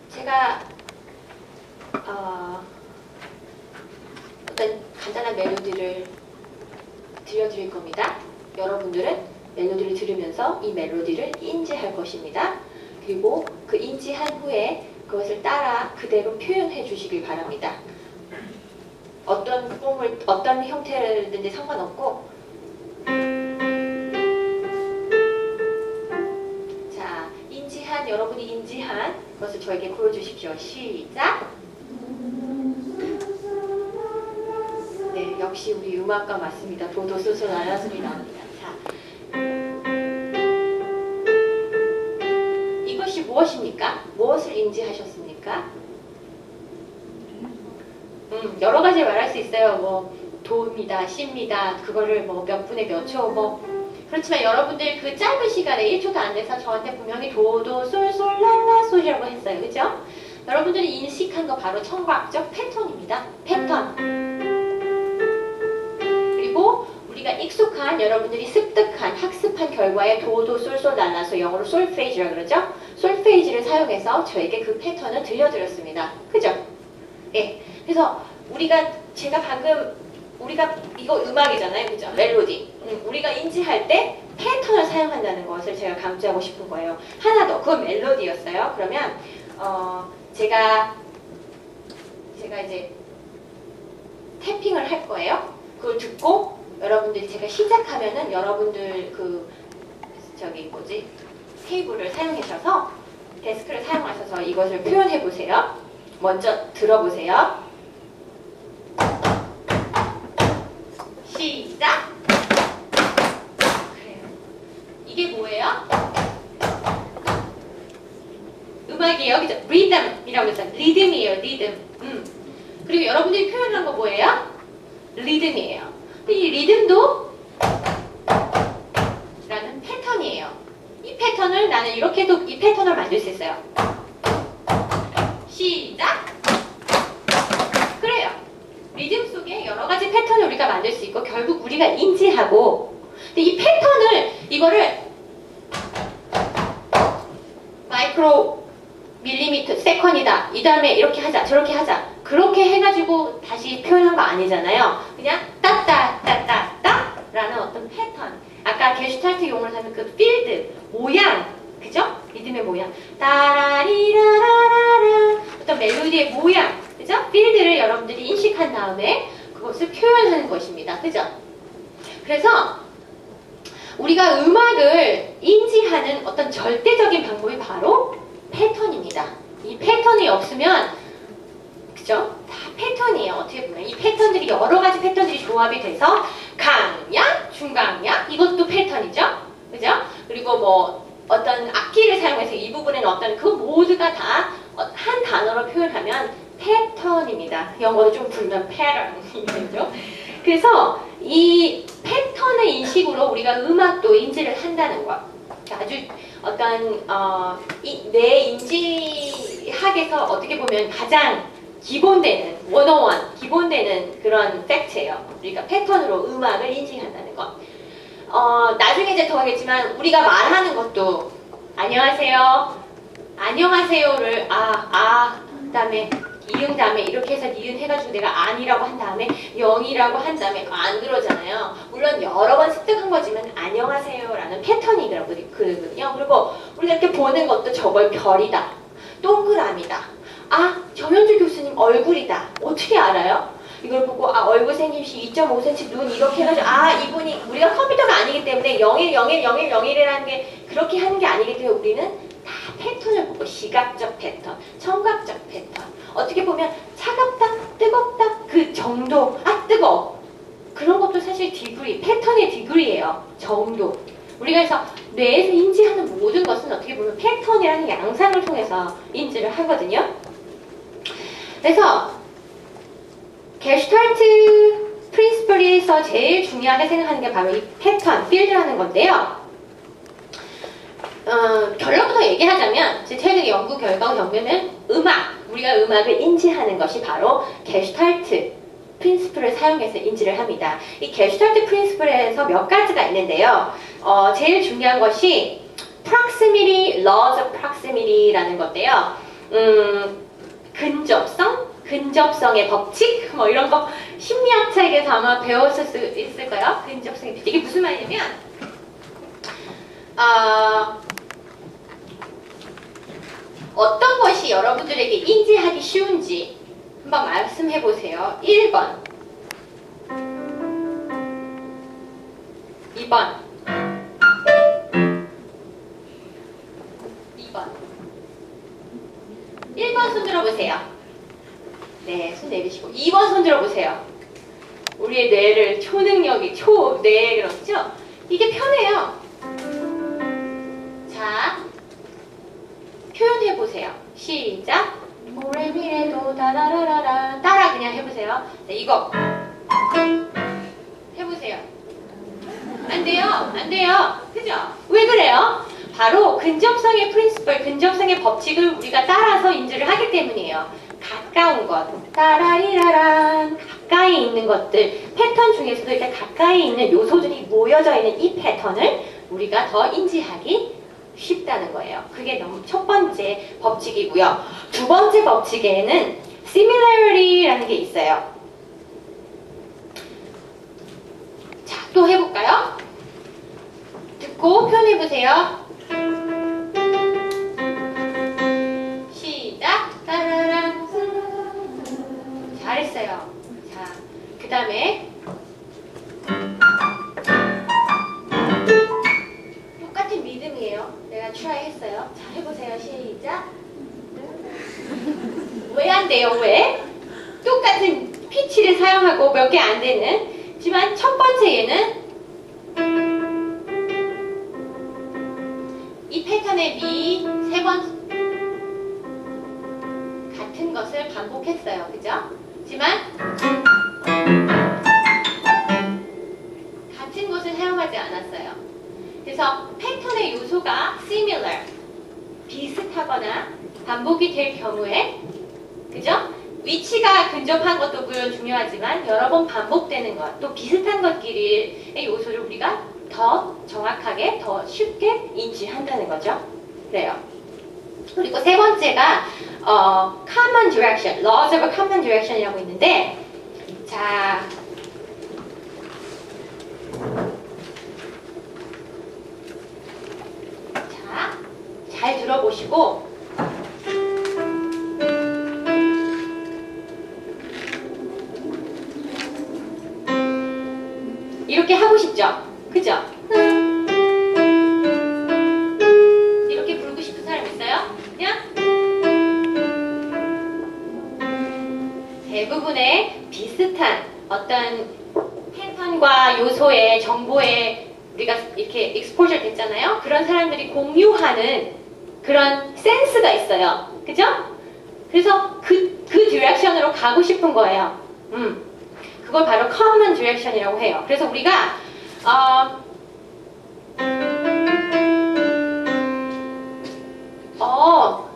제가 어떤 간단한 멜로디를 들려드릴 겁니다. 여러분들은 멜로디를 들으면서 이 멜로디를 인지할 것입니다. 그리고 그 인지한 후에 그것을 따라 그대로 표현해 주시길 바랍니다. 어떤 폼을, 어떤 형태든지 상관없고, 자, 여러분이 인지한 것을 저에게 보여주십시오. 시작! 네, 역시 우리 음악가 맞습니다. 도도솔솔 알아소리 나옵니다. 자, 이것이 무엇입니까? 무엇을 인지하셨습니까? 여러 가지 말할 수 있어요. 뭐 도입니다, 시입니다. 그거를 뭐 몇 분에 몇 초, 뭐 그렇지만 여러분들 그 짧은 시간에 1초도 안 돼서 저한테 분명히 도도 솔솔 랄라 솔이라고 했어요. 그죠? 여러분들이 인식한 거 바로 청각적 패턴입니다. 패턴. 그리고 우리가 익숙한, 여러분들이 습득한, 학습한 결과에 도도 솔솔 랄라솔, 영어로 솔페이지라고 그러죠? 솔페이지를 사용해서 저에게 그 패턴을 들려드렸습니다. 그죠? 예. 그래서 제가 방금 우리가 이거 음악이잖아요, 그죠? 멜로디. 우리가 인지할 때 패턴을 사용한다는 것을 제가 강조하고 싶은 거예요. 하나 더, 그건 멜로디였어요. 그러면 제가 이제 태핑을 할 거예요. 그걸 듣고 여러분들이 제가 시작하면은 여러분들 테이블을 사용하셔서 데스크를 사용하셔서 이것을 표현해 보세요. 먼저 들어보세요. 시작! 그래요. 이게 뭐예요? 음악이에요. 그죠? 리듬이라고 했어요. 리듬이에요. 리듬. 그리고 여러분들이 표현한 거 뭐예요? 리듬이에요. 근데 이 리듬도 라는 패턴이에요. 이 패턴을 나는 이렇게도 이 패턴을 만들 수 있어요. 시작! 그래요. 리듬 속에 여러 가지 패턴을 우리가 만들 수 있고 결국 우리가 인지하고 근데 이 패턴을 이거를 마이크로 밀리미터 세컨이다. 이 다음에 이렇게 하자. 저렇게 하자. 그렇게 해가지고 다시 표현한 거 아니잖아요. 그냥 따따따따따 라는 어떤 패턴. 아까 게슈탈트 용어로 하면 그 필드, 모양. 그죠? 리듬의 모양. 따라리라라라라 어떤 멜로디의 모양. 그죠? 필드를 여러분들이 인식한 다음에 그것을 표현하는 것입니다. 그죠? 그래서 우리가 음악을 인지하는 어떤 절대적인 방법이 바로 패턴입니다. 이 패턴이 없으면 그죠? 다 패턴이에요. 어떻게 보면 이 패턴들이 여러 가지 패턴들이 조합이 돼서 강약, 중강약 이것도 패턴이죠. 그죠? 그리고 뭐 어떤 악기를 사용해서 이 부분에는 어떤 그 모두가 다 한 단어로 표현하면 패턴입니다. 영어로 좀 불면 패턴이죠. 그래서 이 패턴의 인식으로 우리가 음악도 인지를 한다는 것. 아주 어떤 내 인지학에서 어떻게 보면 가장 기본되는 101 기본되는 그런 팩트예요. 우리가 패턴으로 음악을 인지한다는 것. 나중에 이제 더 하겠지만 우리가 말하는 것도 안녕하세요, 안녕하세요를 그다음에 이응 다음에 이렇게 해서 니은 해가지고 내가 안이라고 한 다음에 영이라고 한 다음에 안 그러잖아요. 물론 여러 번 습득한 거지만 안녕하세요라는 패턴이거든요. 그리고 우리가 이렇게 보는 것도 저걸 별이다, 동그라미다, 정현주 교수님 얼굴이다. 어떻게 알아요? 이걸 보고 얼굴 생김씨 2.5cm 눈 이렇게 해가지고 이분이 우리가 컴퓨터가 아니기 때문에 01010101이라는 게 그렇게 하는 게 아니기 때문에 우리는 다 패턴을 보고 시각적 패턴, 청각적 패턴 어떻게 보면 차갑다, 뜨겁다 그 정도 뜨거워 그런 것도 사실 디그리, 패턴의 디그리예요. 정도 우리가 그래서 뇌에서 인지하는 모든 것은 어떻게 보면 패턴이라는 양상을 통해서 인지를 하거든요. 그래서 게슈탈트 프린시플에서 제일 중요하게 생각하는 게 바로 이 패턴, 필드라는 건데요. 결론부터 얘기하자면 제 최근의 연구 결과가 경우에는 우리가 음악을 인지하는 것이 바로 게슈탈트 프린시플을 사용해서 인지를 합니다. 이 게슈탈트 프린시플에서 몇 가지가 있는데요. 제일 중요한 것이 proximity, laws of proximity라는 건데요. 근접성의 법칙 뭐 이런 거 심리학책에서 아마 배웠을 수 있을 거예요. 근접성의 법칙. 이게 무슨 말이냐면 어떤 것이 여러분들에게 인지하기 쉬운지 한번 말씀해 보세요. 1번 2번 1번 손 들어보세요. 네, 손 내리시고 2번 손 들어보세요. 우리의 뇌를 초능력이 뇌 그렇죠? 이게 편해요. 자, 표현해보세요. 시작. 오레미레도 다라라라라 따라 그냥 해보세요. 네, 이거 해보세요. 안 돼요. 안 돼요. 그죠? 왜 그래요? 바로 근접성의 프린시플, 근접성의 법칙을 우리가 따라서 인지를 하기 때문이에요. 가까운 것, 따라리라란 가까이 있는 것들, 패턴 중에서도 이렇게 가까이 있는 요소들이 모여져 있는 이 패턴을 우리가 더 인지하기 쉽다는 거예요. 그게 첫 번째 법칙이고요. 두 번째 법칙에는 similarity라는 게 있어요. 또 해볼까요? 듣고 표현해보세요. 시작. 따라란. 잘했어요. 자, 그 다음에 똑같은 리듬이에요. 내가 트라이 했어요. 자, 해보세요. 시작. 왜 안 돼요? 왜? 똑같은 피치를 사용하고 몇 개 안 되는. 하지만 첫 번째 얘는 이 패턴의 미 세 번 같은 것을 반복했어요. 그죠? 하지만 같은 것을 사용하지 않았어요. 그래서 패턴의 요소가 similar, 비슷하거나 반복이 될 경우에, 그죠? 위치가 근접한 것도 물론 중요하지만 여러 번 반복되는 것, 또 비슷한 것끼리의 요소를 우리가 더 정확하게, 더 쉽게 인지한다는 거죠. 그래요. 그리고 세 번째가 common direction, laws of common direction이라고 있는데, 자, 잘 들어보시고 이렇게 하고 싶죠? 그죠? 이렇게 부르고 싶은 사람 있어요? 그냥 대부분의 비슷한 어떤 패턴과 요소의 정보에 우리가 이렇게 익스포저 됐잖아요? 그런 사람들이 공유하는 그런 센스가 있어요. 그죠? 그래서 그 디렉션으로 가고 싶은 거예요. 그걸 바로 common direction이라고 해요. 그래서 우리가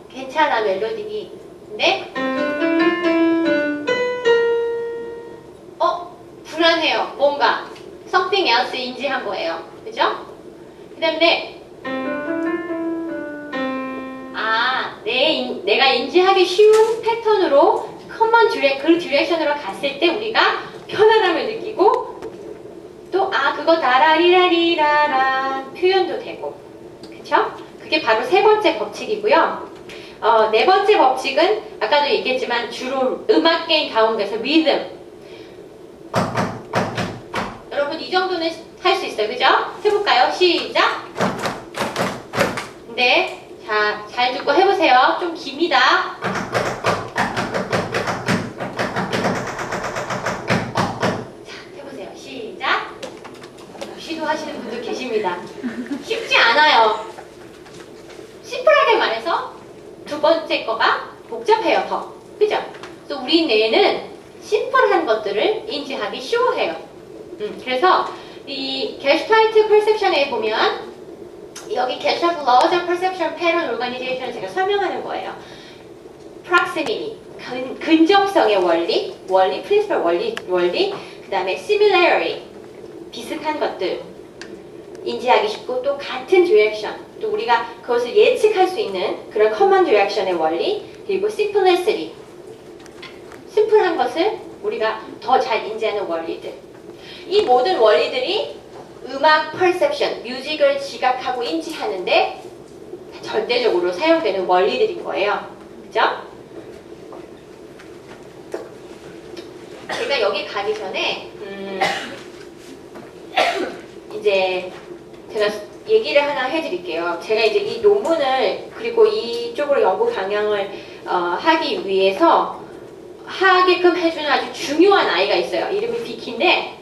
괜찮아 멜로디. 근데 불안해요. 뭔가 something else 인지한 거예요. 그죠? 그 다음에 내가 인지하기 쉬운 패턴으로 common 그 디렉션으로 갔을 때 우리가 편안함을 느끼고 또 그거 다라리라리라라 표현도 되고, 그쵸? 그게 바로 세 번째 법칙이고요. 네 번째 법칙은 아까도 얘기했지만 주로 음악 게임 가운데서 리듬. 여러분 이 정도는 할 수 있어요. 그죠? 해볼까요? 시작! 네. 자, 잘 듣고 해보세요. 좀 깁니다. 자, 해보세요. 시작! 시도하시는 분들 계십니다. 쉽지 않아요. 심플하게 말해서 두 번째 거가 복잡해요, 더. 그죠? 그래서 우리 뇌는 심플한 것들을 인지하기 쉬워해요. 그래서 이 게슈탈트 퍼셉션에 보면 여기 게슈탈트 Laws of Perception Pattern Organization을 제가 설명하는 거예요. Proximity, 근접성의 원리, principle 원리, 그 다음에 similarity, 비슷한 것들 인지하기 쉽고 또 같은 direction, 또 우리가 그것을 예측할 수 있는 그런 common direction의 원리, 그리고 simplicity, 심플한 것을 우리가 더 잘 인지하는 원리들. 이 모든 원리들이 음악 퍼셉션, 뮤직을 지각하고 인지하는데 절대적으로 사용되는 원리들인 거예요. 그죠? 제가 여기 가기 전에 이제 제가 얘기를 하나 해드릴게요. 제가 이제 이 논문을 그리고 이쪽으로 연구 방향을 하기 위해서 하게끔 해주는 아주 중요한 아이가 있어요. 이름이 비키인데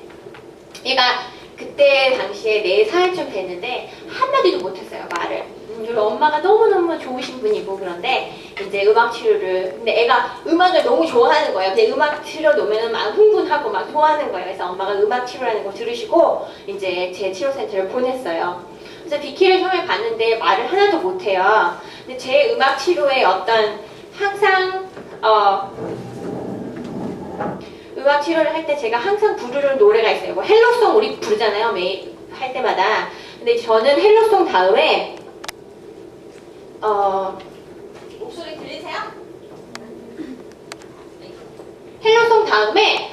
얘가 그때 당시에 4살쯤 됐는데 한마디도 못했어요, 말을. 그리고 엄마가 너무너무 좋으신 분이고 그런데 이제 음악 치료를, 근데 애가 음악을 너무 좋아하는 거예요. 근데 음악 치료 놓으면 막 흥분하고 막 좋아하는 거예요. 그래서 엄마가 음악 치료라는 거 들으시고 이제 제 치료센터를 보냈어요. 그래서 비키를 처음에 봤는데 말을 하나도 못해요. 근데 제 음악 치료의 어떤 항상 음악 치료를 할 때 제가 항상 부르는 노래가 있어요. 뭐 헬로송 우리 부르잖아요. 매일 할 때마다. 근데 저는 헬로송 다음에 목소리 들리세요? 헬로송 다음에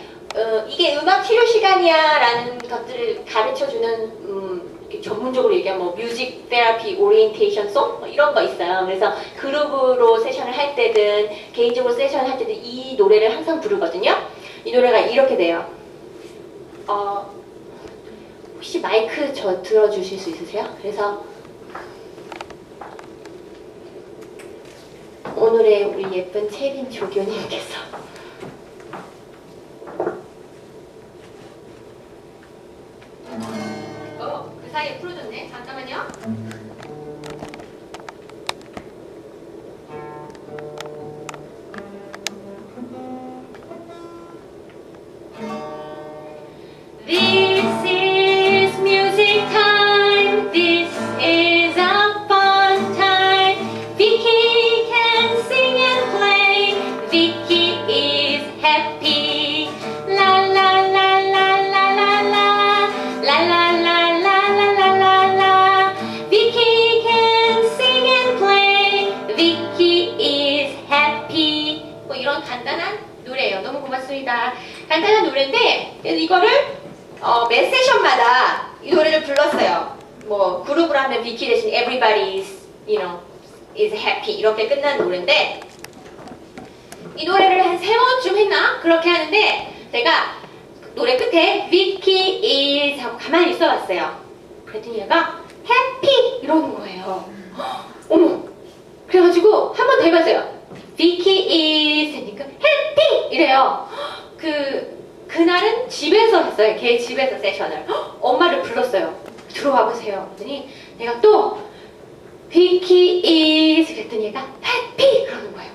이게 음악 치료 시간이야 라는 것들을 가르쳐주는 이렇게 전문적으로 얘기하면 뭐 뮤직 테라피 오리엔테이션 송 이런 거 있어요. 그래서 그룹으로 세션을 할 때든 개인적으로 세션을 할 때든 이 노래를 항상 부르거든요. 이 노래가 이렇게 돼요. 혹시 마이크 저 들어주실 수 있으세요? 그래서 오늘의 우리 예쁜 채린 조교님께서 그 사이에 풀어줬네. 잠깐만요. This is music time. This is a fun time. Vicky can sing and play. Vicky is happy. La la la la la la la. La la la la la la la la. Vicky can sing and play. Vicky is happy. 뭐 이런 간단한 노래예요. 너무 고맙습니다. 간단한 노래인데 이거를 매 세션마다 이 노래를 불렀어요. 뭐 그룹으로 하면 비키 대신 Everybody is, is happy 이렇게 끝나는 노래인데 이 노래를 한 3번쯤 했나? 그렇게 하는데 제가 노래 끝에 Vicky is 하고 가만히 있어봤어요. 그랬더니 얘가 happy 이러는 거예요. 어머! 그래가지고 한 번 더 해봤어요. Vicky is 하니까 happy 이래요. 그날은 집에서 했어요. 걔 집에서 세션을. 엄마를 불렀어요. 들어와 보세요. 그랬더니 내가 또 Vicky is 그랬더니 얘가 happy 그러는 거예요.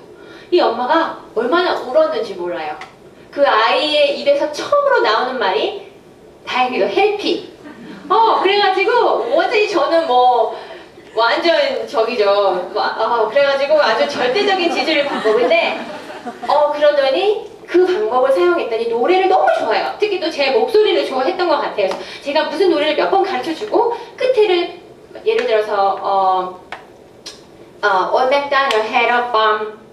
이 엄마가 얼마나 울었는지 몰라요. 그 아이의 입에서 처음으로 나오는 말이 다행히도 happy. 그래가지고 완전히 저는 뭐 완전 저기죠. 그래가지고 아주 절대적인 지지를 받고 근데 그러더니 그 방법을 사용했더니 노래를 너무 좋아해요. 특히 또 제 목소리를 좋아했던 것 같아요. 그래서 제가 무슨 노래를 몇 번 가르쳐주고 끝에를 예를 들어서 On back down your head up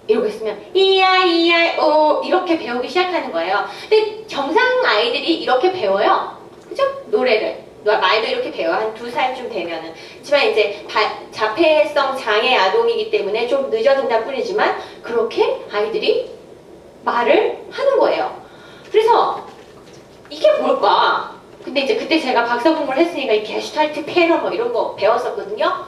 이러고 있으면 E-I-E-I-O 이렇게 배우기 시작하는 거예요. 근데 정상 아이들이 이렇게 배워요. 그죠? 노래를. 말도 이렇게 배워요. 한 2살쯤 되면은. 하지만 이제 자폐성 장애 아동이기 때문에 좀 늦어진다 뿐이지만 그렇게 아이들이 말을 하는 거예요. 그래서 이게 뭘까? 근데 이제 그때 제가 박사 공부를 했으니까 이 게슈탈트 패러 뭐 이런 거 배웠었거든요.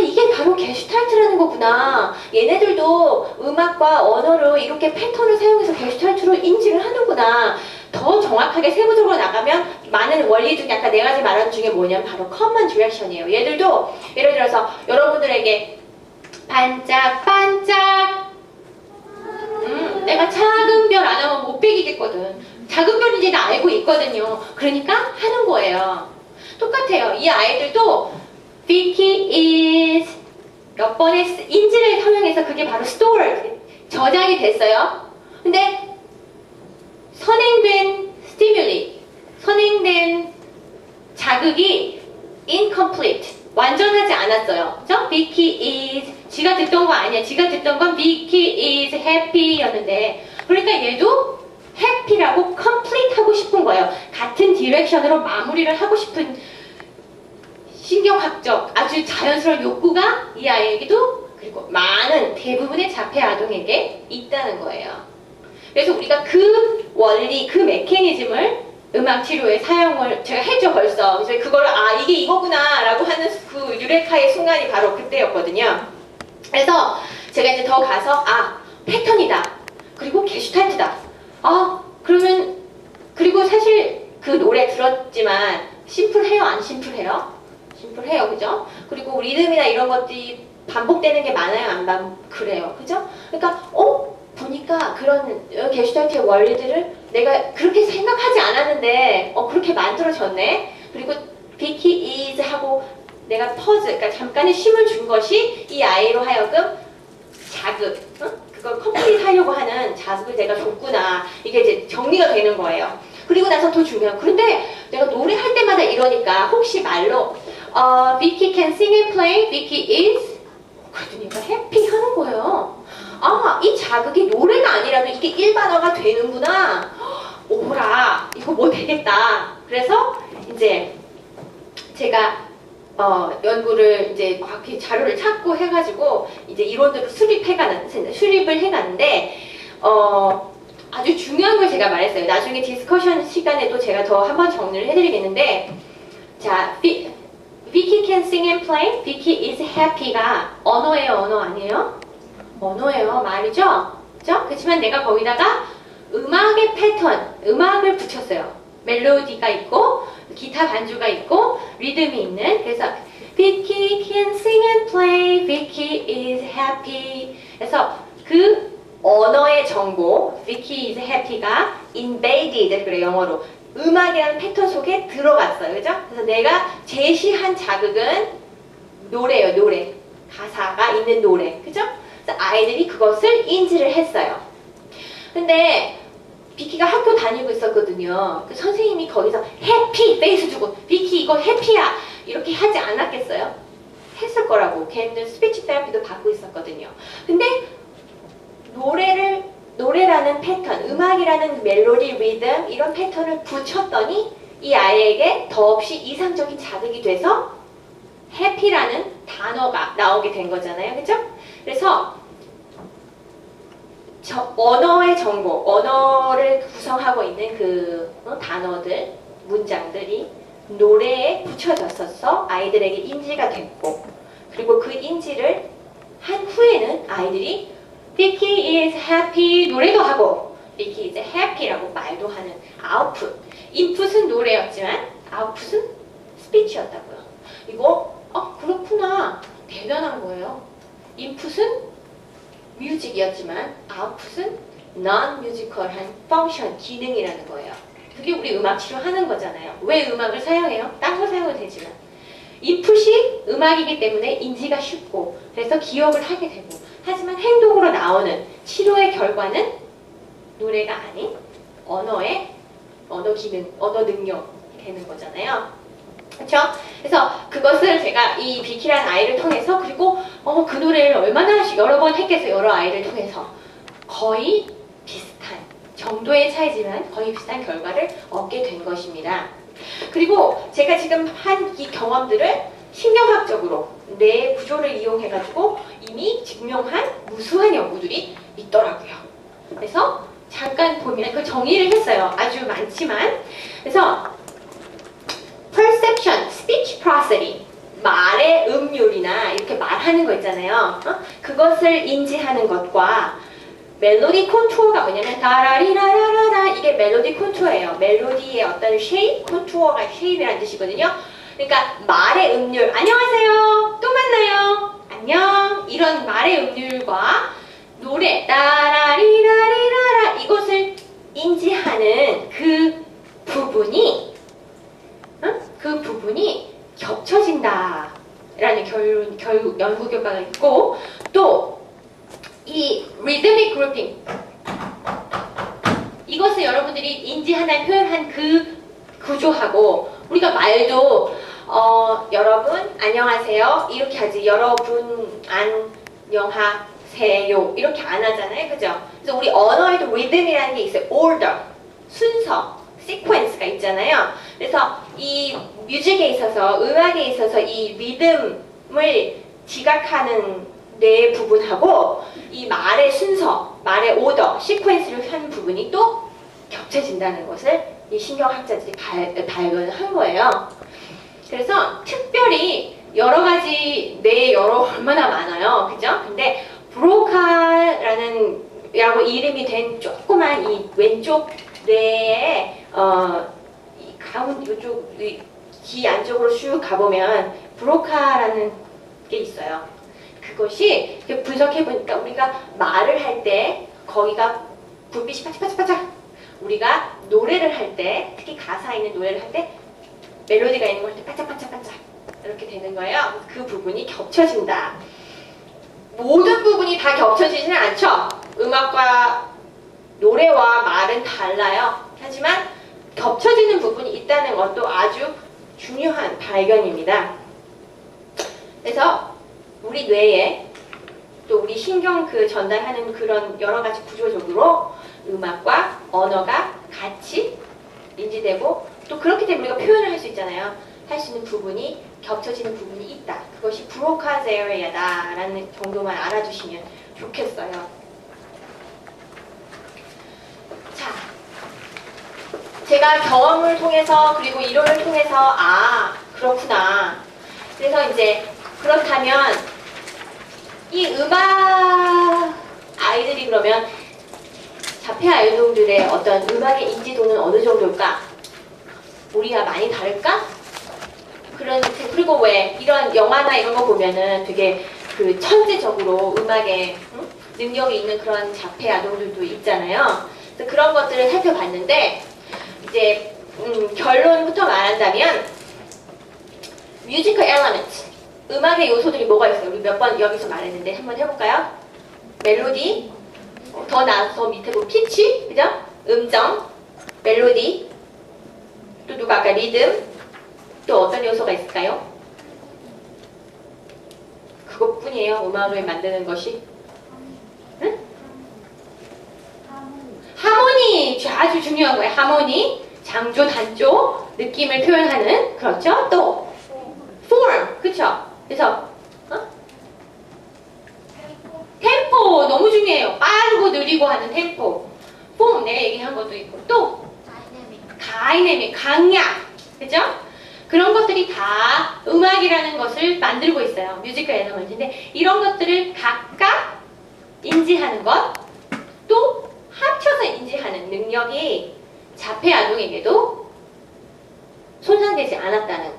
이게 바로 게슈탈트라는 거구나. 얘네들도 음악과 언어로 이렇게 패턴을 사용해서 게슈탈트로 인지를 하는구나. 더 정확하게 세부적으로 나가면 많은 원리 중에 아까 4가지 말한 중에 뭐냐면 바로 커먼 디렉션이에요. 얘들도 예를 들어서 여러분들에게 반짝반짝 내가 작은 별 안 하면 못 베기겠거든. 작은 별인지 나 알고 있거든요. 그러니까 하는 거예요. 똑같아요. 이 아이들도 Vicky is 몇 번의 인지를 사용해서 그게 바로 stored, 저장이 됐어요. 근데 선행된 stimuli, 선행된 자극이 incomplete, 완전하지 않았어요. 그죠? Vicky is, 지가 듣던 거 아니야. 지가 듣던 건 Vicky is happy 였는데 그러니까 얘도 happy라고 complete 하고 싶은 거예요. 같은 디렉션으로 마무리를 하고 싶은 신경학적 아주 자연스러운 욕구가 이 아이에게도 그리고 많은 대부분의 자폐 아동에게 있다는 거예요. 그래서 우리가 그 원리, 그 메커니즘을 음악 치료에 사용을 제가 했죠 벌써. 그래서 그거를 이게 이거구나 라고 하는 그 유레카의 순간이 바로 그때였거든요. 그래서 제가 이제 더 가서 패턴이다. 그리고 게슈탈트다. 그러면 그리고 사실 그 노래 들었지만 심플해요? 안 심플해요? 심플해요. 그죠? 그리고 리듬이나 이런 것들이 반복되는 게 많아요? 그래요. 그죠? 그러니까 보니까 그런 게슈탈트의 원리들을 내가 그렇게 생각하지 않았는데 그렇게 만들어졌네. 그리고 Vicky is 하고 내가 퍼즐, 그러니까 잠깐의 쉼을 준 것이 이 아이로 하여금 자극, 그걸 컴플릿 하려고 하는 자극을 내가 줬구나. 이게 이제 정리가 되는 거예요. 그리고 나서 더 중요한, 그런데 내가 노래할 때마다 이러니까 혹시 말로 Vicky can sing and play, Vicky is 그랬더니 얘가 happy 하는 거예요. 이 자극이 노래가 아니라도 이게 일반어가 되는구나. 오라 이거 뭐 되겠다. 그래서 이제 제가 연구를 이제 막 자료를 찾고 해가지고 이제 이론들을 수립을 해갔는데 아주 중요한 걸 제가 말했어요. 나중에 디스커션 시간에도 제가 더 한번 정리를 해드리겠는데, 자, Vicky can sing and play. Vicky is happy가 언어예요, 언어 아니에요? 언어예요, 말이죠? 그죠? 그렇지만 내가 거기다가 음악의 패턴, 음악을 붙였어요. 멜로디가 있고, 기타 반주가 있고, 리듬이 있는. 그래서 Vicky can sing and play. Vicky is happy. 그래서 그 언어의 정보, Vicky is happy가 embedded, 그래 영어로. 음악이라는 패턴 속에 들어갔어요. 그죠? 그래서 내가 제시한 자극은 노래예요, 노래. 가사가 있는 노래. 그죠? 그래서 아이들이 그것을 인지를 했어요. 근데 비키가 학교 다니고 있었거든요. 그 선생님이 거기서 해피 페이스 주고 비키 이거 해피야 이렇게 하지 않았겠어요? 했을 거라고. 걔는 스피치 테라피도 받고 있었거든요. 근데 노래라는 패턴, 음악이라는 멜로디, 리듬 이런 패턴을 붙였더니 이 아이에게 더없이 이상적인 자극이 돼서 해피라는 단어가 나오게 된 거잖아요. 그죠? 그래서 언어의 정보, 언어를 구성하고 있는 그 단어들, 문장들이 노래에 붙여졌어서 아이들에게 인지가 됐고, 그리고 그 인지를 한 후에는 아이들이 Vicky is happy 노래도 하고 Vicky is happy라고 말도 하는 아웃풋. 인풋은 노래였지만 아웃풋은 스피치였다고요. 이거 그렇구나. 대단한 거예요. 인풋은 뮤직이었지만 아웃풋은 non-musical한 펑션, 기능이라는 거예요. 그게 우리 음악 치료하는 거잖아요. 왜 음악을 사용해요? 딴 거 사용도 되지만 인풋이 음악이기 때문에 인지가 쉽고 그래서 기억을 하게 되고, 하지만 행동으로 나오는 치료의 결과는 노래가 아닌 언어 기능, 언어 능력이 되는 거잖아요. 그렇죠? 그래서 그것을 제가 이 비키라는 아이를 통해서, 그리고 그 노래를 얼마나 여러 번 했겠어요. 여러 아이를 통해서 거의 비슷한 정도의 차이지만 거의 비슷한 결과를 얻게 된 것입니다. 그리고 제가 지금 한 이 경험들을 신경학적으로 뇌의 구조를 이용해가지고 이미 증명한 무수한 연구들이 있더라고요. 그래서 잠깐 보면 그 정의를 했어요. 아주 많지만. 그래서 perception, speech prosody, 말의 음률이나 이렇게 말하는 거 있잖아요. 그것을 인지하는 것과 멜로디 콘투어가 뭐냐면 다라리라라라라, 이게 멜로디 콘투어예요. 멜로디의 어떤 쉐입, 콘투어가 쉐입이라는 뜻이거든요. 그러니까 말의 음률, 안녕하세요, 또 만나요, 안녕, 이런 말의 음률과 노래 따라리라리라라 이것을 인지하는 그 부분이 겹쳐진다 라는 결국 연구 결과가 있고, 또 이 리드믹 그룹핑, 이것을 여러분들이 인지하나 표현한 그 구조하고, 우리가 말도 여러분 안녕하세요 이렇게 하지, 여러분 안녕하세요 이렇게 안 하잖아요. 그죠? 그래서 우리 언어에도 리듬이라는 게 있어요. order, 순서, 시퀀스가 있잖아요. 그래서 이 뮤직에 있어서, 음악에 있어서 이 리듬을 지각하는 뇌 부분하고 이 말의 순서, 말의 오더, 시퀀스를 한 부분이 또 겹쳐진다는 것을 이 신경학자들이 발견을 한 거예요. 그래서 특별히 여러 가지 뇌에 얼마나 많아요. 그죠? 근데 브로카라는 라고 이름이 된 조그만 이 왼쪽 뇌에 이 가운데 이쪽 귀 안쪽으로 쭉 가보면 브로카라는 게 있어요. 그것이 분석해보니까 우리가 말을 할 때 거기가 불빛이 반짝반짝, 우리가 노래를 할 때, 특히 가사 있는 노래를 할 때 멜로디가 있는 걸 할 때 반짝반짝반짝 이렇게 되는 거예요. 그 부분이 겹쳐진다. 모든 부분이 다 겹쳐지지는 않죠. 음악과 노래와 말은 달라요. 하지만 겹쳐지는 부분이 있다는 것도 아주 중요한 발견입니다. 그래서 우리 뇌에 또 우리 신경 전달하는 그런 여러 가지 구조적으로 음악과 언어가 같이 인지되고 또 그렇기 때문에 우리가 표현을 할 수 있잖아요. 할 수 있는 부분이 겹쳐지는 부분이 있다. 그것이 브로카즈 에리아다라는 정도만 알아주시면 좋겠어요. 자, 제가 경험을 통해서 그리고 이론을 통해서 아 그렇구나. 그래서 이제 그렇다면 이 음악 아이들이 그러면 자폐 아이돌들의 어떤 음악의 인지도는 어느 정도일까? 우리와 많이 다를까? 그리고 왜 이런 영화나 이런 거 보면은 되게 그 천재적으로 음악에 능력이 있는 그런 자폐 아동들도 있잖아요. 그래서 그런 것들을 살펴봤는데 이제 결론부터 말한다면 뮤지컬 엘리먼트 음악의 요소들이 뭐가 있어요? 우리 몇 번 여기서 말했는데 한번 해볼까요? 멜로디 더 나아서 밑에 보면 피치 그죠? 음정 멜로디 또 누가 아까 리듬 또 어떤 요소가 있을까요? 그것뿐이에요. 음악을 만드는 것이. 응? 하모니 아주 중요한 거예요. 하모니, 장조, 단조, 느낌을 표현하는 그렇죠. 또 form, 그렇죠. 그래서 템포 너무 중요해요. 빠르고 느리고 하는 템포. form 내가 얘기한 것도 있고 또 다이내믹, 강약, 그죠? 그런 것들이 다 음악이라는 것을 만들고 있어요. 뮤지컬 엘리먼트인데 이런 것들을 각각 인지하는 것, 또 합쳐서 인지하는 능력이 자폐 아동에게도 손상되지 않았다는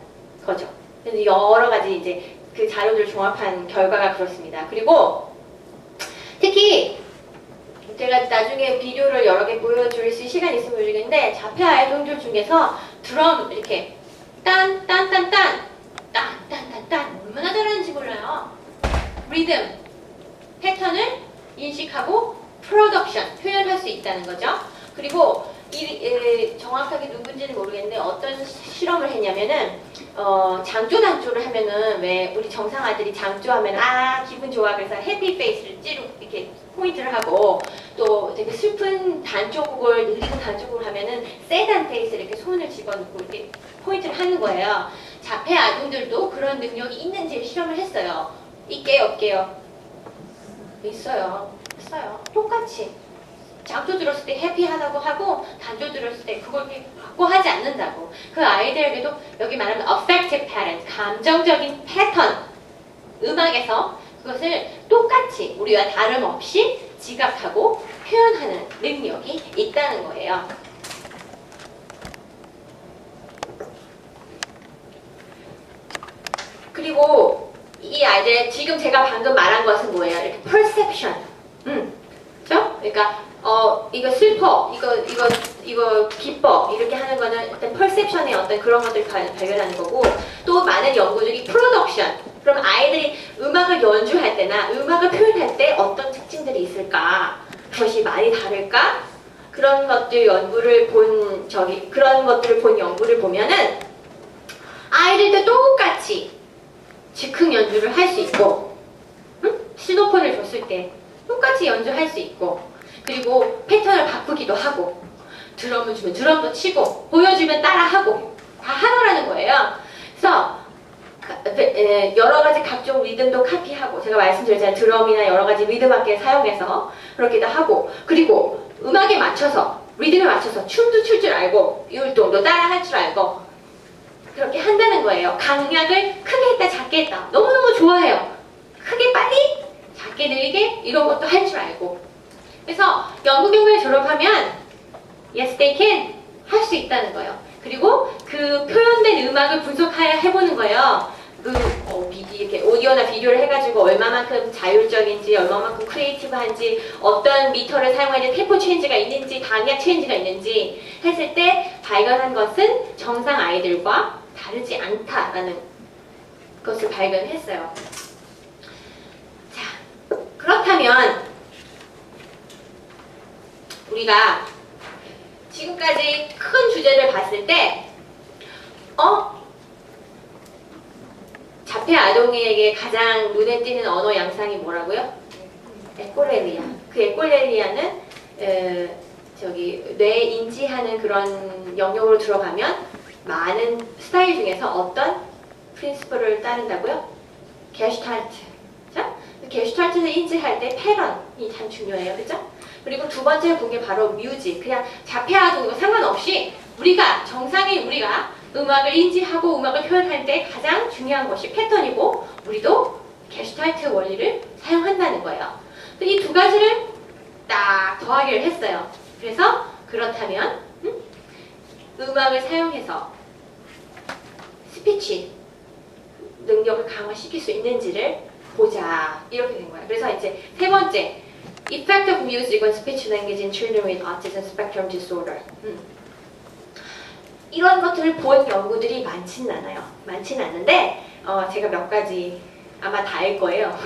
거죠. 그래서 여러 가지 이제 그 자료들을 종합한 결과가 그렇습니다. 그리고 특히 제가 나중에 비디오를 여러 개 보여줄 수 시간이 있으면 모르겠는데 자폐 아동들 중에서 드럼 이렇게 딴딴딴딴 딴딴딴딴 얼마나 잘하는지 몰라요. 리듬, 패턴을 인식하고 프로덕션, 표현할 수 있다는 거죠. 그리고 정확하게 누군지는 모르겠는데 어떤 실험을 했냐면은 장조 단조를 하면은 왜 우리 정상 아들이 장조하면 아 기분 좋아 그래서 해피 페이스를 찌르고 이렇게 포인트를 하고 또 되게 슬픈 단조곡을 느리고 단조곡을 하면은 새단 페이스 이렇게 손을 집어넣고 이렇게 포인트를 하는 거예요. 자폐 아동들도 그런 능력이 있는지 실험을 했어요. 있게요, 없게요? 있어요. 했어요. 똑같이. 장조 들었을 때 해피하다고 하고 단조 들었을 때 그걸 갖고 하지 않는다고. 그 아이들에게도 여기 말하면 affective pattern, 감정적인 패턴, 음악에서 그것을 똑같이 우리와 다름없이 지각하고 표현하는 능력이 있다는 거예요. 그리고 이 아이들 지금 제가 방금 말한 것은 뭐예요? 이렇게 perception, 그렇죠? 그러니까 이거 슬퍼, 이거 기뻐 이렇게 하는 거는 어떤 perception의 어떤 그런 것들을 발견하는 거고 또 많은 연구들이 production. 그럼 아이들이 음악을 연주할 때나 음악을 표현할 때 어떤 특징들이 있을까? 그것이 많이 다를까? 그런 것들 연구를 그런 것들을 본 연구를 보면은 아이들도 똑같이 즉흥 연주를 할 수 있고 시도폰을 줬을 때 똑같이 연주할 수 있고 그리고 패턴을 바꾸기도 하고 드럼을 주면 드럼도 치고 보여주면 따라하고 다 하더라는 거예요. 그래서 여러 가지 각종 리듬도 카피하고 제가 말씀드렸잖아요. 드럼이나 여러 가지 리듬 악기를 사용해서 그렇게도 하고 그리고 음악에 맞춰서 리듬에 맞춰서 춤도 출 줄 알고 율동도 따라 할 줄 알고 그렇게 한다는 거예요. 강약을 크게 했다 작게 했다 너무너무 좋아해요. 크게 빨리 작게 느리게 이런 것도 할 줄 알고 그래서 연구 결과를 졸업하면 yes they can 할 수 있다는 거예요. 그리고 그 표현된 음악을 분석해보는 거예요. 이렇게 오디오나 비디오를 해가지고 얼마만큼 자율적인지 얼마만큼 크리에이티브한지 어떤 미터를 사용하는지 템포 체인지가 있는지 강약 체인지가 있는지 했을 때 발견한 것은 정상 아이들과 다르지 않다라는 것을 발견했어요. 자, 그렇다면 우리가 지금까지 큰 주제를 봤을 때 자폐 아동에게 가장 눈에 띄는 언어 양상이 뭐라고요? 에콜렐리아. 그 에콜렐리아는 뇌 인지하는 그런 영역으로 들어가면 많은 스타일 중에서 어떤 프린시플을 따른다고요? 게슈탈트. 자, 게슈탈트를 인지할 때 패런이 참 중요해요. 그죠? 그리고 두 번째 본 게 바로 뮤직. 그냥 자폐아동과 상관없이 정상인 우리가 음악을 인지하고 음악을 표현할 때 가장 중요한 것이 패턴이고 우리도 게슈탈트 원리를 사용한다는 거예요. 이 두 가지를 딱 더하기를 했어요. 그래서 그렇다면 음악을 사용해서 스피치 능력을 강화시킬 수 있는지를 보자. 이렇게 된 거예요. 그래서 이제 세 번째, Effect of Music on Speech Language in Children with Autism Spectrum Disorder. 이런 것들을 본 연구들이 많지는 않아요. 많지는 않는데 제가 몇 가지 아마 다일 거예요.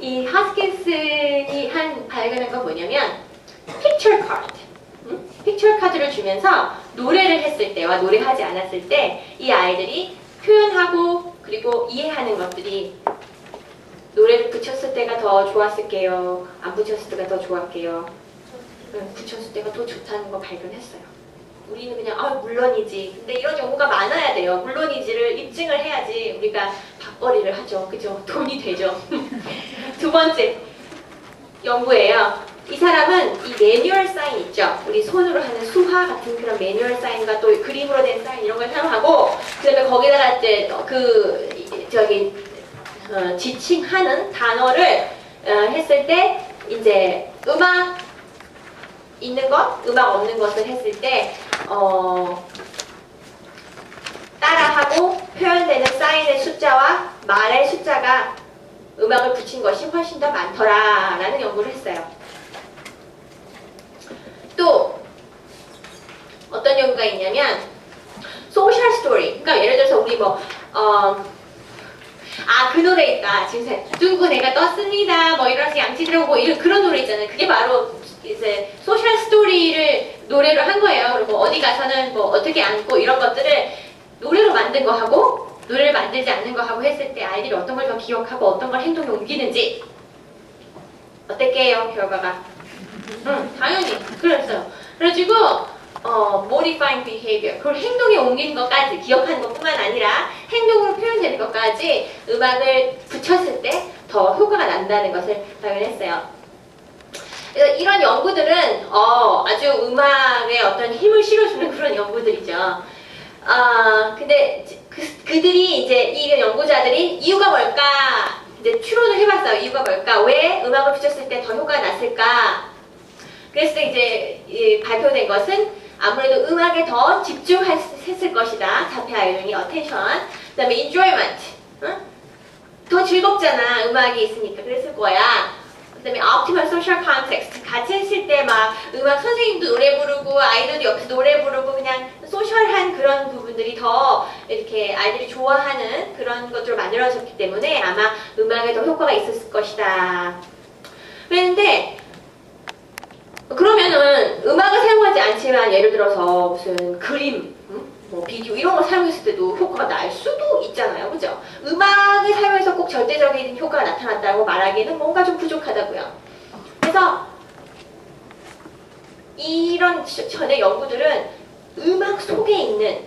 이 하스킨슨이 발견한 건 뭐냐면 픽처 카드. 픽처 카드를 주면서 노래를 했을 때와 노래하지 않았을 때 이 아이들이 표현하고 그리고 이해하는 것들이 노래를 붙였을 때가 더 좋았을게요. 안 붙였을 때가 더 좋았게요. 붙였을 때가 더 좋다는 거 발견했어요. 우리는 그냥 물론이지. 근데 이런 연구가 많아야 돼요. 물론이지를 입증을 해야지 우리가 밥벌이를 하죠. 그죠? 돈이 되죠. 두 번째 연구예요. 이 사람은 이 매뉴얼 사인 있죠? 우리 손으로 하는 수화 같은 그런 매뉴얼 사인과 또 그림으로 된 사인 이런 걸 사용하고 그 다음에 거기다가 이제 지칭하는 단어를 했을 때 이제 음악 있는 것, 음악 없는 것을 했을 때 따라하고 표현되는 사인의 숫자와 말의 숫자가 음악을 붙인 것이 훨씬 더 많더라라는 연구를 했어요. 또 어떤 연구가 있냐면 소셜 스토리. 그러니까 예를 들어서 우리 그 노래 있다. 지금 둥근 애가 떴습니다. 이러면서 양치 들어오고 이런 그런 노래 있잖아요. 그게 바로 이제 소셜 스토리를 노래로 한 거예요. 그리고 어디 가서는 어떻게 앉고 이런 것들을 노래로 만든 거 하고 노래를 만들지 않는 거 하고 했을 때 아이들이 어떤 걸 더 기억하고 어떤 걸 행동에 옮기는지 어떨게요? 결과가? 당연히 그랬어요. 그래가지고 modifying behavior 그걸 행동에 옮기는 것까지 기억하는 것뿐만 아니라 행동으로 표현되는 것까지 음악을 붙였을 때 더 효과가 난다는 것을 발견했어요. 그래서 이런 연구들은 아주 음악에 어떤 힘을 실어주는 그런 연구들이죠. 근데 그들이 이제 이 연구자들이 이유가 뭘까 이제 추론을 해봤어요. 이유가 뭘까? 왜 음악을 붙였을 때 더 효과가 났을까? 그래서 이제 발표된 것은 아무래도 음악에 더 집중했을 것이다. 자폐 아이들이 attention, 그 다음에 enjoyment, 더 즐겁잖아. 음악이 있으니까 그랬을 거야. 그 다음에 optimal social context, 같이 했을 때 막 음악 선생님도 노래 부르고 아이들도 옆에서 노래 부르고 그냥 소셜한 그런 부분들이 더 이렇게 아이들이 좋아하는 그런 것들을 만들어졌기 때문에 아마 음악에 더 효과가 있었을 것이다. 그랬는데 그러면은 음악을 사용하지 않지만 예를 들어서 무슨 그림, 비디오 이런 거 사용했을 때도 효과가 날 수도 있잖아요. 그죠? 음악을 사용해서 꼭 절대적인 효과가 나타났다고 말하기에는 뭔가 좀 부족하다고요. 그래서 이런 전의 연구들은 음악 속에 있는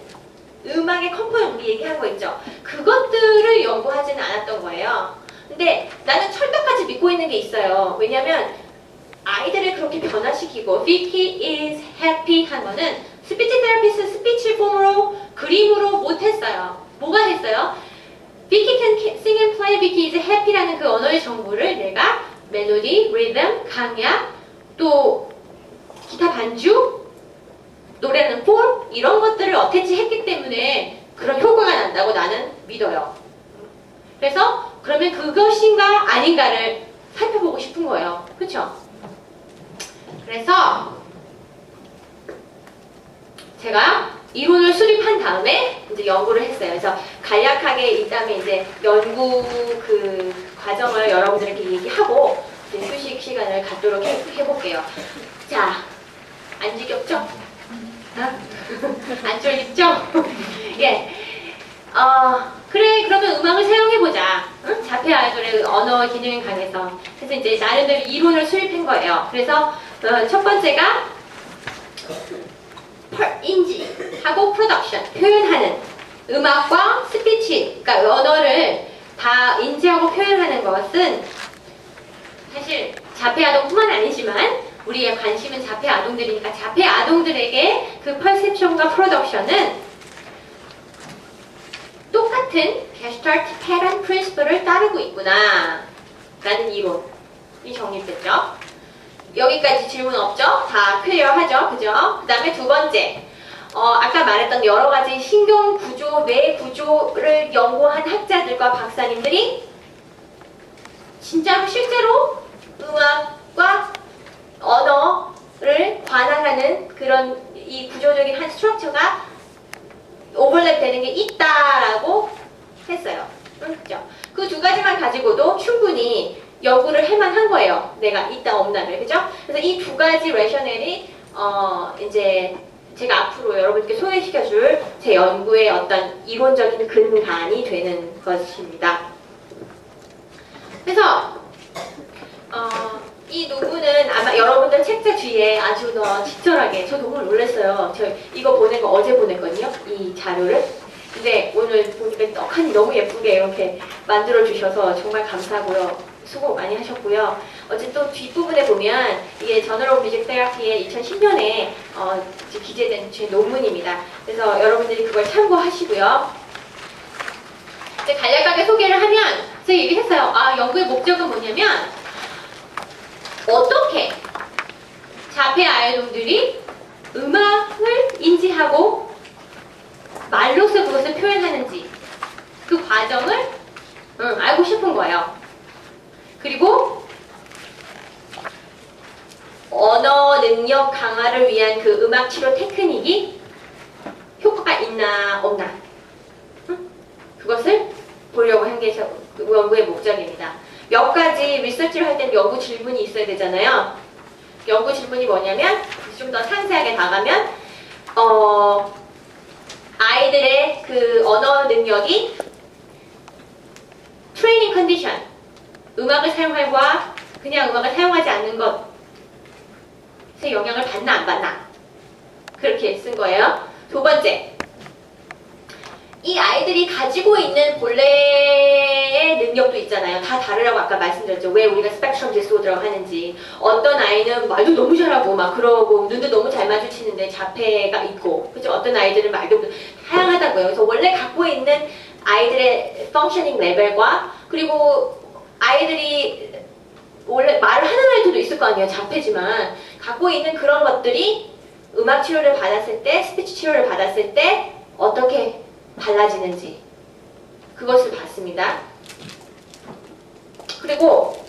음악의 컴포넌트 우리 얘기한 거 있죠? 그것들을 연구하지는 않았던 거예요. 근데 나는 철떡같이 믿고 있는 게 있어요. 왜냐면 아이들을 그렇게 변화시키고 Vicky is happy 한 거는 스피치 테라피스트 스피치 폼으로 그림으로 못했어요. 뭐가 했어요? Vicky can sing and play, Vicky is happy라는 그 언어의 정보를 내가 멜로디, 리듬, 강약, 또 기타 반주, 노래하는 폼 이런 것들을 어태치 했기 때문에 그런 효과가 난다고 나는 믿어요. 그래서 그러면 그것인가 아닌가를 살펴보고 싶은 거예요. 그렇죠? 그래서 제가 이론을 수립한 다음에 이제 연구를 했어요. 그래서 간략하게 이 다음에 이제 연구 그 과정을 여러분들에게 얘기하고 이제 휴식 시간을 갖도록 해볼게요. 자, 안 지겹죠? 안 쫄립죠? 예. 그래, 그러면 음악을 사용해보자. 응? 자폐 아이돌의 언어 기능이 강해서. 그래서 이제 나름대로 이론을 수립한 거예요. 그래서 첫 번째가 인지하고 프로덕션, 표현하는 음악과 스피치, 그러니까 언어를 다 인지하고 표현하는 것은 사실 자폐 아동뿐만 아니지만 우리의 관심은 자폐 아동들이니까 자폐 아동들에게 그 퍼셉션과 프로덕션은 똑같은 게슈탈트 패런 프린시플을 따르고 있구나 라는 이론이 정립됐죠. 여기까지 질문 없죠? 다 클리어하죠? 그죠? 그 다음에 두 번째, 아까 말했던 여러 가지 신경 구조, 뇌 구조를 연구한 학자들과 박사님들이 진짜로 실제로 음악과 언어를 관할하는 그런 이 구조적인 한 스트럭처가 오버랩 되는 게 있다라고 했어요. 그렇죠? 그 두 가지만 가지고도 충분히 연구를 할 만한 거예요. 내가 있다 없다를. 그죠? 그래서 이 두 가지 레셔넬이 이제 제가 앞으로 여러분께 소개시켜줄 제 연구의 어떤 이론적인 근간이 되는 것입니다. 그래서 이 논문은 아마 여러분들 책자 뒤에 아주 더 친절하게, 저 너무 놀랐어요. 저 이거 보낸 거 어제 보냈거든요. 이 자료를. 근데 오늘 보니까 떡하니 너무 예쁘게 이렇게 만들어 주셔서 정말 감사하고요. 수고 많이 하셨고요. 어쨌든 또 뒷부분에 보면 이게 저널 오브 뮤직 테라피의 2010년에 기재된 제 논문입니다. 그래서 여러분들이 그걸 참고하시고요. 이제 간략하게 소개를 하면 제가 얘기했어요. 연구의 목적은 뭐냐면 어떻게 자폐 아이들이 음악을 인지하고 말로서 그것을 표현하는지 그 과정을 알고 싶은 거예요. 그리고 언어 능력 강화를 위한 그 음악 치료 테크닉이 효과가 있나 없나 그것을 보려고 한 게 연구의 목적입니다. 몇 가지 리서치를 할 때는 연구 질문이 있어야 되잖아요. 연구 질문이 뭐냐면 좀 더 상세하게 나가면 아이들의 그 언어 능력이 트레이닝 컨디션, 음악을 사용할과 그냥 음악을 사용하지 않는 것에 영향을 받나 안 받나 그렇게 쓴 거예요. 두 번째, 이 아이들이 가지고 있는 본래의 능력도 있잖아요. 다 다르라고 아까 말씀드렸죠. 왜 우리가 스펙트럼 디스오더라고 하는지. 어떤 아이는 말도 너무 잘하고 막 그러고 눈도 너무 잘 마주치는데 자폐가 있고, 그죠? 어떤 아이들은 말도 다양하다고요. 그래서 원래 갖고 있는 아이들의 펑셔닝 레벨과 그리고 아이들이 원래 말을 하는 아이들도 있을 거 아니에요. 자폐지만 갖고 있는 그런 것들이 음악 치료를 받았을 때, 스피치 치료를 받았을 때 어떻게 달라지는지 그것을 봤습니다. 그리고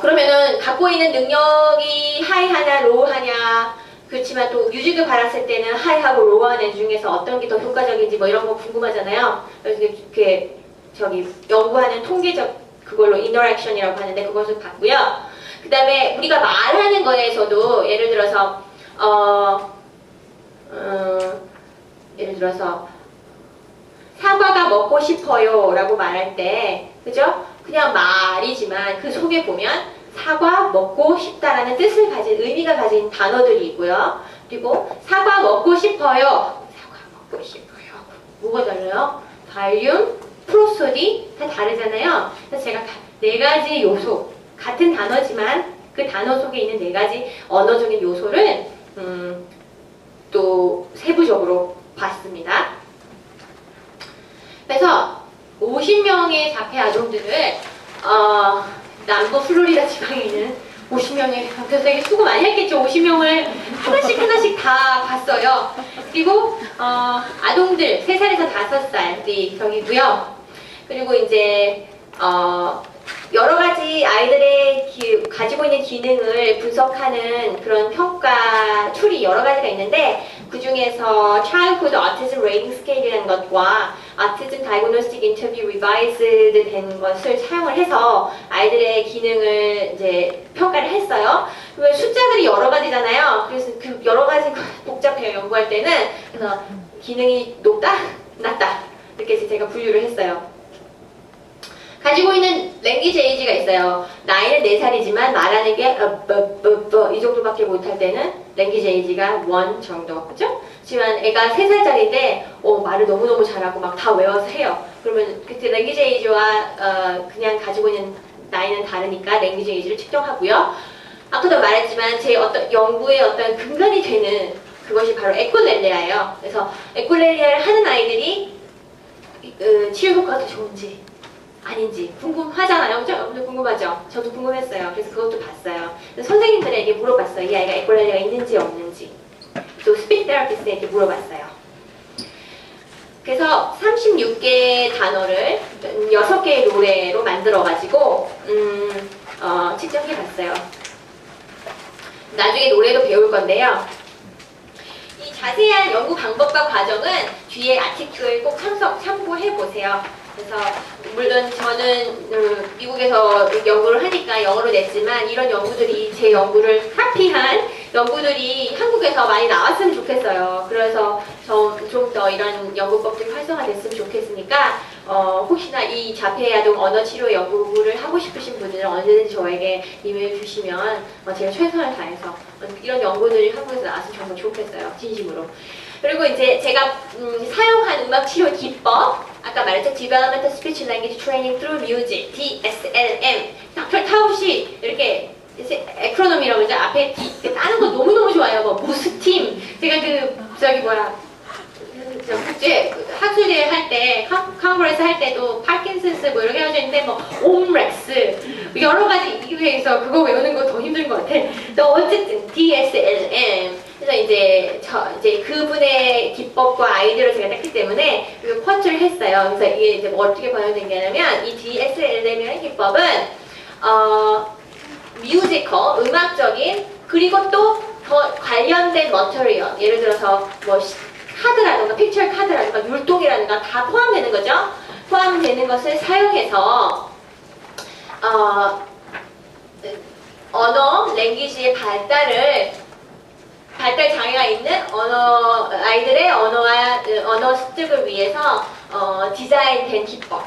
그러면은 갖고 있는 능력이 하이하냐 로우하냐 그렇지만 또 뮤직을 받았을 때는 하이하고 로우하는 중에서 어떤 게 더 효과적인지 뭐 이런 거 궁금하잖아요. 그래서 이렇게 연구하는 통계적 그걸로 인터랙션이라고 하는데 그것을 봤고요. 그 다음에 우리가 말하는 거에서도 예를 들어서 사과가 먹고 싶어요 라고 말할 때 그죠? 그냥 말이지만 그 속에 보면 사과 먹고 싶다라는 뜻을 가진 의미가 가진 단어들이 있고요. 그리고 사과 먹고 싶어요. 사과 먹고 싶어요. 뭐가 달라요? 발륨, 프로소디 다 다르잖아요. 그래서 제가 네 가지 요소 같은 단어지만 그 단어 속에 있는 네 가지 언어적인 요소를 또 세부적으로 봤습니다. 그래서 50명의 자폐 아동들을 남부 플로리다 지방에 있는 50명의 그래서 되게 수고 많이 했겠죠. 50명을 하나씩 다 봤어요. 그리고 아동들 3살에서 5살이 저기고요. 그리고 이제 여러 가지 아이들의 가지고 있는 기능을 분석하는 그런 평가 툴이 여러 가지가 있는데 그 중에서 Childhood Autism Rating Scale이라는 것과 Autism Diagnostic Interview Revised 된 것을 사용을 해서 아이들의 기능을 이제 평가를 했어요. 숫자들이 여러 가지잖아요. 그래서 그 여러 가지 복잡해요. 연구할 때는. 그래서 기능이 높다, 낮다 이렇게 해서 제가 분류를 했어요. 가지고 있는 랭귀지 에이지가 있어요. 나이는 4살이지만 말하는 게 이 정도밖에 못할 때는 랭귀지 에이지가 1 정도. 그죠? 하지만 애가 3살짜리인데 말을 너무너무 잘하고 막 다 외워서 해요. 그러면 그때 랭귀지 에이지와 그냥 가지고 있는 나이는 다르니까 랭귀지 에이지를 측정하고요. 아까도 말했지만 제 어떤 연구의 어떤 근간이 되는 그것이 바로 에쿨렐리아예요. 그래서 에쿨렐리아를 하는 아이들이 치료 효과가 더 좋은지 아닌지 궁금하잖아요. 그죠? 여러분들 궁금하죠? 저도 궁금했어요. 그래서 그것도 봤어요. 선생님들에게 물어봤어요. 이 아이가 에콜렐리아가 있는지 없는지. 또 스피치 테라피스트에게 물어봤어요. 그래서 36개의 단어를 6개의 노래로 만들어가지고 측정해봤어요. 나중에 노래도 배울 건데요. 이 자세한 연구 방법과 과정은 뒤에 아티클 꼭 참고해보세요. 그래서 물론 저는 미국에서 연구를 하니까 영어로 냈지만 이런 연구들이 제 연구를 카피한 연구들이 한국에서 많이 나왔으면 좋겠어요. 그래서 좀 더 이런 연구법들이 활성화됐으면 좋겠으니까 혹시나 이 자폐아동 언어치료 연구를 하고 싶으신 분들은 언제든지 저에게 이메일 주시면 제가 최선을 다해서 이런 연구들이 한국에서 나왔으면 정말 좋겠어요. 진심으로. 그리고 이제 제가 사용한 음악치료 기법 아까 말했죠. Developmental Speech Language Training Through Music, DSLM. 닥터 타우시 이렇게 에크로놈이라고 그러죠. 앞에 따는 거 너무너무 좋아요. 뭐 무스팀. 제가 국제 학술대회 할 때, 컨퍼런스 할 때도 파킨슨스 뭐 이렇게 해가지고 있는데 뭐 옴렉스 여러 가지 이유에서 그거 외우는 거 더 힘든 것 같아. 또 어쨌든 DSLM. 그래서 이제 그분의 기법과 아이디어를 제가 땄기 때문에 그 쿼트를 했어요. 그래서 이게 이제 뭐 어떻게 번역된 게 아니면 이 DSLM이라는 기법은 뮤지컬, 음악적인 그리고 또 더 관련된 머터리얼 예를 들어서 뭐 카드라든가 픽처 카드라든가 율동이라든가 다 포함되는 거죠. 포함되는 것을 사용해서 언어, 랭귀지의 발달 장애가 있는 아이들의 언어 습득을 위해서 디자인된 기법.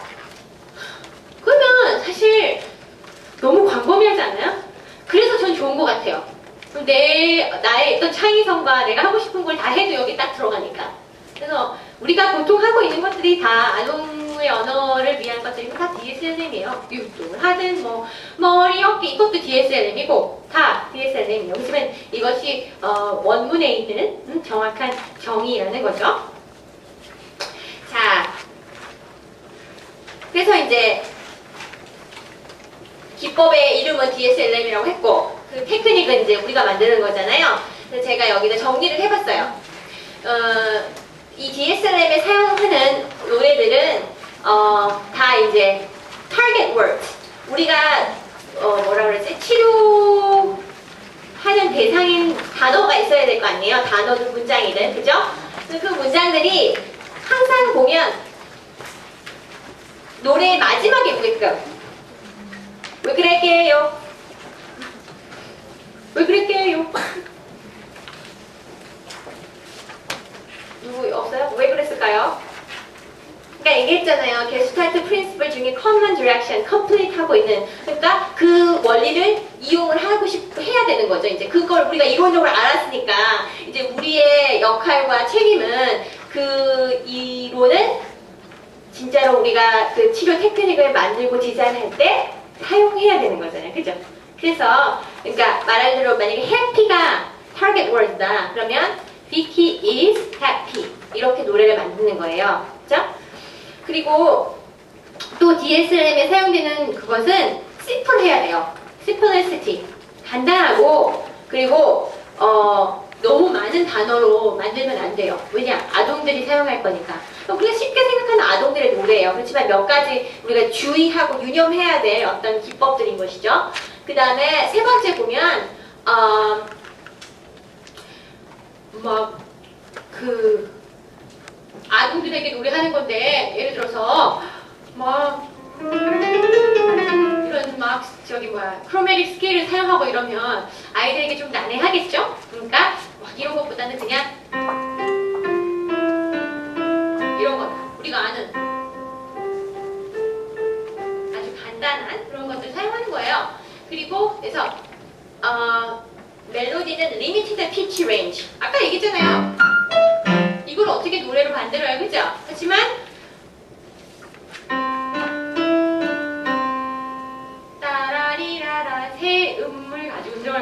그러면 사실 너무 광범위하지 않나요? 그래서 전 좋은 것 같아요. 나의 어떤 창의성과 내가 하고 싶은 걸 다 해도 여기 딱 들어가니까. 그래서 우리가 보통 하고 있는 것들이 다 아동의 언어를 위한 것들이 다 DSLM이에요. 율동을 하든 뭐 머리, 어깨 이것도 DSLM이고 다 DSLM이에요. 그렇지만 이것이 원문에 있는 정확한 정의라는 거죠. 자, 그래서 이제 기법의 이름은 DSLM이라고 했고 그 테크닉은 이제 우리가 만드는 거잖아요. 그래서 제가 여기다 정리를 해봤어요. 이 DSLM에 사용하는 노래들은 다 이제 target words. 우리가 뭐라 그러지? 치료하는 대상인 단어가 있어야 될 거 아니에요? 단어든 문장이든, 그죠? 그 문장들이 항상 보면 노래의 마지막에 오게끔 왜 그럴게요? 왜 그럴게요? 누구 없어요? 왜 그랬을까요? 그러니까 얘기했잖아요. 게슈탈트 프린시플 중에 common direction, complete 하고 있는 그러니까 그 원리를 이용을 해야 되는 거죠. 이제 그걸 우리가 이론적으로 알았으니까 이제 우리의 역할과 책임은 그 이론을 진짜로 우리가 그 치료 테크닉을 만들고 디자인할 때 사용해야 되는 거잖아요. 그죠? 그래서 그러니까 말한 대로 만약에 happy가 target word다 그러면 Vicky is happy 이렇게 노래를 만드는 거예요. 그죠? 그리고 또 DSLM에 사용되는 그것은 simple해야 돼요. simplicity 간단하고 그리고 너무 많은 단어로 만들면 안 돼요. 왜냐? 아동들이 사용할 거니까. 우리가 쉽게 생각하는 아동들의 노래예요. 그렇지만 몇 가지 우리가 주의하고 유념해야 될 어떤 기법들인 것이죠. 그 다음에 세 번째 보면 막 그 아동들에게 노래하는 건데 예를 들어서 막 이런 막 크로매틱 스케일을 사용하고 이러면 아이들에게 좀 난해하겠죠? 그러니까 막 이런 것보다는 그냥 이런 거다. 우리가 아는 아주 the pitch range. 아까 얘기했잖아요. 이걸 어떻게 노래로 만들어요, 그죠? 하지만 따라리라라 세 음을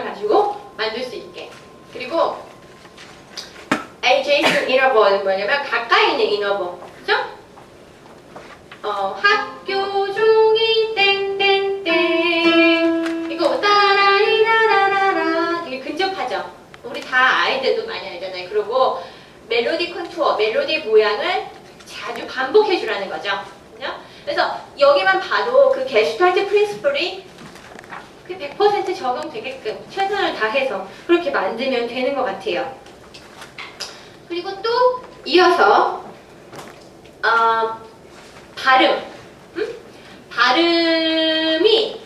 가지고 만들 수 있게. 그리고 adjacent interval은 뭐냐면 가까이 있는 인터벌, 그죠? 학교 종이 땡땡땡 이거 따라리라라라라 되게 근접하죠. 우리 다 아이들도 많이 알잖아요. 그리고 멜로디 컨투어, 멜로디 모양을 자주 반복해 주라는 거죠. 그죠? 그래서 여기만 봐도 그 게슈탈트 프린시플이 100% 적용되게끔 최선을 다해서 그렇게 만들면 되는 것 같아요. 그리고 또 이어서 발음. 발음이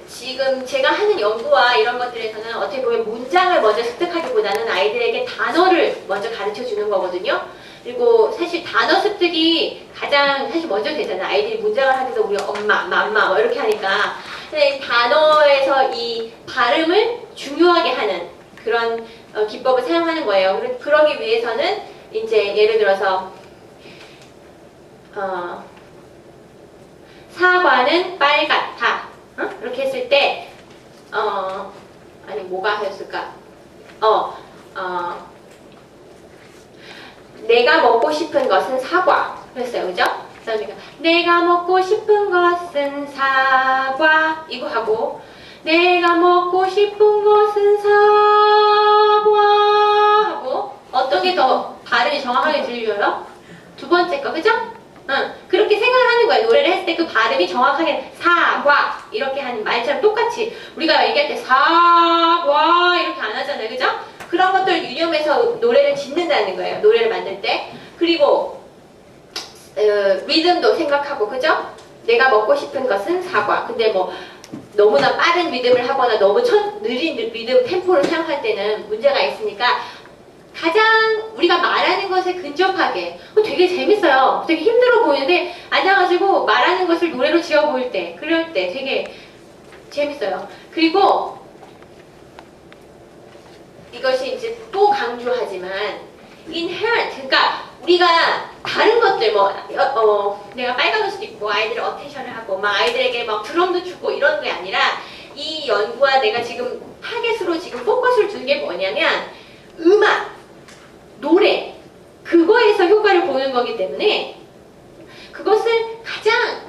지금 제가 하는 연구와 이런 것들에서는 어떻게 보면 문장을 먼저 습득하기보다는 아이들에게 단어를 먼저 가르쳐 주는 거거든요. 그리고 사실 단어 습득이 가장 사실 먼저 되잖아요. 아이들이 문장을 하면서 우리 엄마, 맘마 뭐 이렇게 하니까. 근데 단어에서 이 발음을 중요하게 하는 그런 기법을 사용하는 거예요. 그러기 위해서는 이제 예를 들어서 사과는 빨갛다. 이렇게 했을 때 아니 뭐가 하였을까? 내가 먹고 싶은 것은 사과. 그랬어요, 그죠? 그다음에 내가 먹고 싶은 것은 사과. 이거 하고 내가 먹고 싶은 것은 사과 하고 어떤 게 더 발음이 정확하게 들려요? 두 번째 거, 그죠? 그렇게 생각을 하는 거예요. 노래를 했을 때 그 발음이 정확하게 사과 이렇게 하는 말처럼 똑같이 우리가 얘기할 때 사과 이렇게 안 하잖아요, 그죠? 그런 것들을 유념해서 노래를 짓는다는 거예요. 노래를 만들 때. 그리고 리듬도 생각하고, 그죠? 내가 먹고 싶은 것은 사과. 근데 뭐 너무나 빠른 리듬을 하거나 너무 느린 리듬 템포를 사용할 때는 문제가 있으니까 가장 우리가 말하는 것에 근접하게 되게 재밌어요. 되게 힘들어 보이는데 앉아가지고 말하는 것을 노래로 지어 보일 때 그럴 때 되게 재밌어요. 그리고 이것이 이제 또 강조하지만 inherent, 그러니까 우리가 다른 것들 내가 빨간 옷을 입고 아이들을 어텐션을 하고 막 아이들에게 막 드럼도 주고 이런 게 아니라 이 연구와 내가 지금 타겟으로 지금 포커스를 둔 게 뭐냐면 음악, 노래 그거에서 효과를 보는 거기 때문에 그것을 가장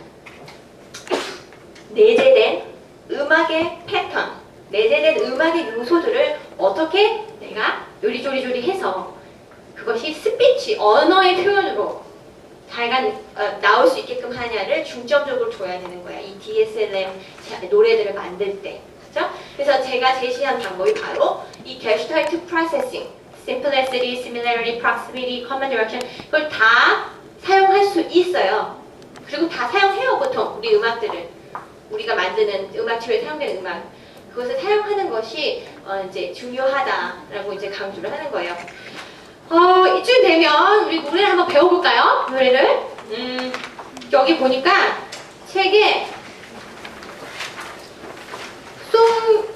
내재된 음악의 패턴, 내재된 음악의 요소들을 어떻게 내가 요리조리조리 해서 그것이 스피치, 언어의 표현으로 잘 나올 수 있게끔 하냐를 중점적으로 둬야 되는 거야. 이 DSLM 노래들을 만들 때. 그렇죠? 그래서 제가 제시한 방법이 바로 이 게슈탈트 프로세싱, simplicity, similarity, proximity, common direction 이걸 다 사용할 수 있어요. 그리고 다 사용해요, 보통 우리 음악들을. 우리가 만드는 음악 치료에 사용되는 음악. 그것을 사용하는 것이 이제 중요하다라고 이제 강조를 하는 거예요. 이쯤 되면 우리 노래를 한번 배워볼까요? 노래를. 여기 보니까 책에 송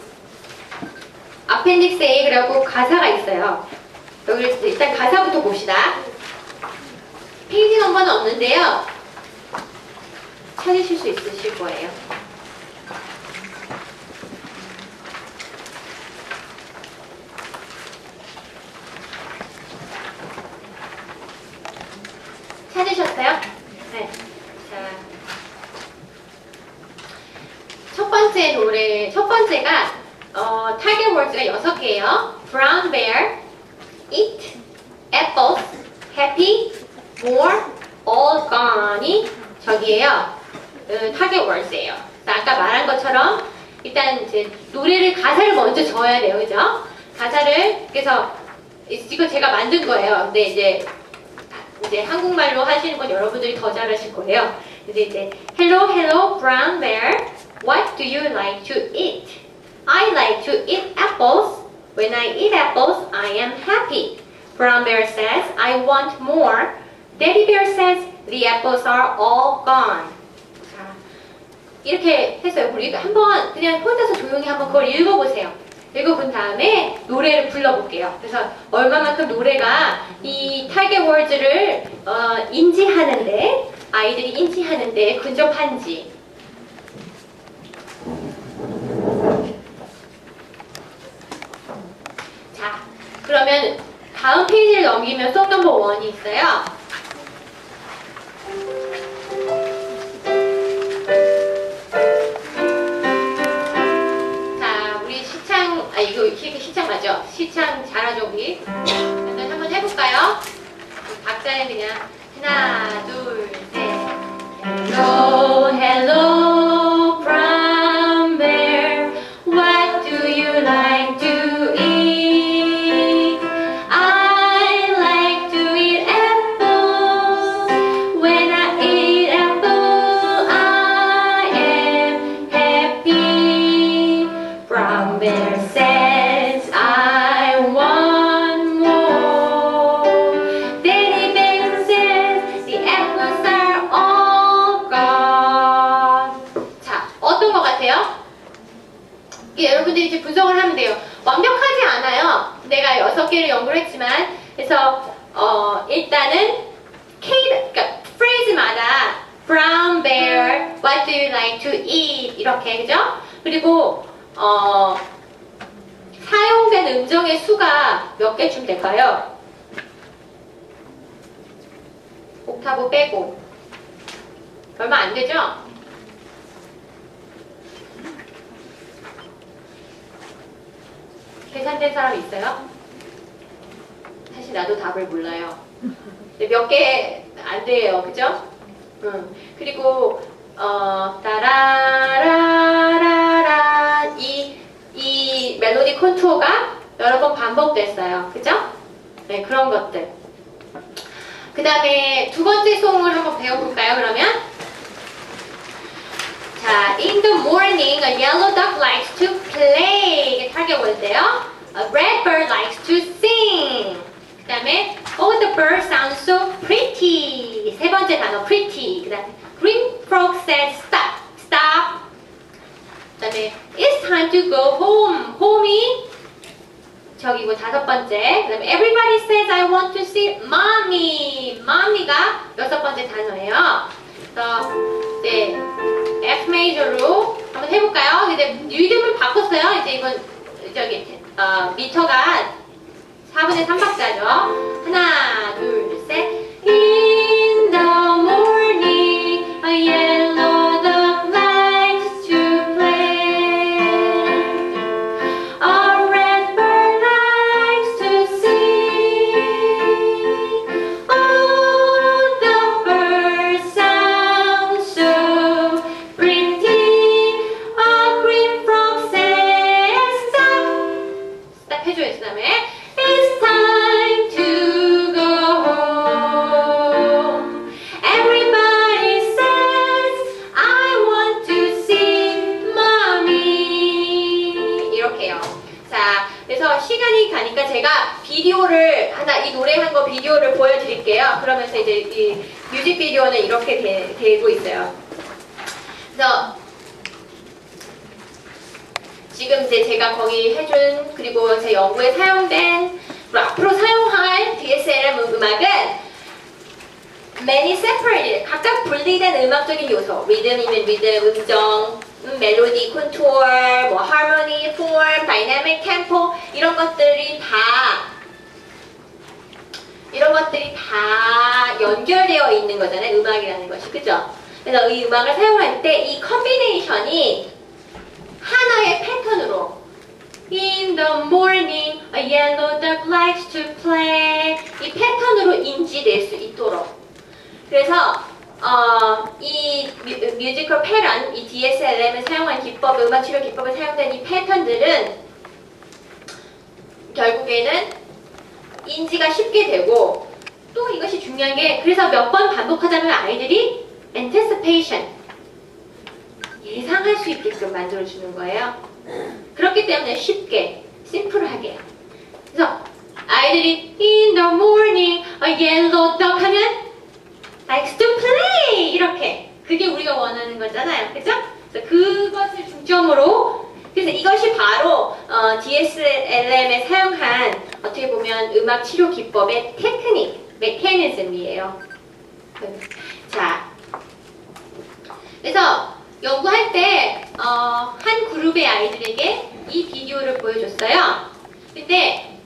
아펜딕스 A라고 가사가 있어요. 여기 일단 가사부터 봅시다. 페이지 넘버는 없는데요. 찾으실 수 있으실 거예요. 찾으셨어요? 네. 자, 첫 번째 노래, 첫 번째가 타겟 월드가 6개예요. Brown bear, eat, apples, happy, more, all gone이 저기에요. 타겟 월드예요. 아까 말한 것처럼 일단 이제 노래를 가사를 먼저 적어야 돼요, 그죠? 가사를 그래서 이거 제가 만든 거예요. 근데 이제 한국말로 하시는 건 여러분들이 더 잘하실 거예요. 근데 이제 Hello, hello, brown bear. What do you like to eat? I like to eat apples. When I eat apples, I am happy. Brown bear says, I want more. Daddy bear says, the apples are all gone. 자, 이렇게 했어요. 우리 한번 그냥 혼자서 조용히 한번 그걸 읽어보세요. 읽어본 다음에 노래를 불러볼게요. 그래서 얼마만큼 노래가 이 타겟 월드를 인지하는데, 아이들이 인지하는데 근접한지. 자, 그러면 다음 페이지를 넘기면 송 넘버 1이 있어요. 자, 우리 시창, 이거 시창 맞죠? 시창 잘하죠, 우리? 그러면 한번 해볼까요? 박자는 그냥 하나, 둘, 셋. Hello, hello, brown bear. What do you like to eat? I like to eat apples. When I eat apple, I am happy. Brown bear says, I want more. Daddy bear says, the apples are all gone. 자, 어떤 것 같아요? 이게 여러분들이 이제 분석을 하면 돼요. 완벽하지 않아요. 내가 6개를 연구를 했지만, 그래서 일단은 그러니까 프레이즈마다 brown bear, what do you like to eat 이렇게 그죠? 그리고 사용된 음정의 수가 몇 개쯤 될까요? 옥타브 빼고 얼마 안 되죠? 계산된 사람 있어요? 사실 나도 답을 몰라요. 몇 개 안 돼요, 그죠? 그리고 따라라라라 이 멜로디 컨투어가 여러 번 반복됐어요, 그죠? 네, 그런 것들. 그 다음에 두 번째 송을 한번 배워볼까요, 그러면? 자, in the morning, a yellow duck likes to play. 이게 타겟 월드예요. A red bird likes to sing. 그 다음에, oh, the bird sounds so pretty. 세 번째 단어, pretty. 그 다음에, green frog said stop, stop. 그 다음에, it's time to go home. home이 저기고 다섯 번째. 그 다음에, everybody says I want to see mommy. mommy가 여섯 번째 단어예요. 그래서, 이제, F 메이저로 한번 해볼까요? 근데 리듬을 바꿨어요. 이제 이번 저기 미터가 4분의 3박자죠. 하나, 둘, 셋. In the morning, a yellow duck likes to play. A red bird likes to sing. Oh, the bird sounds so pretty. A green frog says stop. stop 해줘요. 그 다음에 It's time to go home. Everybody says I want to see mommy. 이렇게요. 자, 그래서 시간이 가니까 제가 비디오를 하나 이 노래 한 거 비디오를 보여드릴게요. 그러면서 이제 이 뮤직비디오는 이렇게 되고 있어요. 그래서 지금 이제 제가 거기 해준 그리고 제 연구에 사용된 그리고 앞으로 사용할 DSLM 음악은 many separated 각각 분리된 음악적인 요소 리듬이면 리듬, 음정, 멜로디, 컨투어, 뭐 하모니, 폼, 다이내믹, 템포 이런 것들이 다 연결되어 있는 거잖아요. 음악이라는 것이 그죠? 그래서 이 음악을 사용할 때 이 컨비네이션이 하나의 패턴으로 In the morning, a yellow duck likes to play 이 패턴으로 인지될 수 있도록 그래서 이 뮤지컬 패런, 이 DSLM을 사용한 기법, 음악 치료 기법을 사용된 이 패턴들은 결국에는 인지가 쉽게 되고 또 이것이 중요한 게 그래서 몇 번 반복하자면 아이들이 anticipation 예상할 수 있게끔 만들어주는 거예요. 그렇기 때문에 쉽게, 심플하게. 그래서 아이들이 in the morning, a yellow duck 하면 likes to play 이렇게. 그게 우리가 원하는 거잖아요. 그죠? 그래서 그것을 중점으로 그래서 그래서 이것이 바로 DSLM에 사용한 어떻게 보면 음악 치료 기법의 테크닉, 메커니즘이에요. 자, 그래서 연구할 때 한 그룹의 아이들에게 이 비디오를 보여줬어요. 근데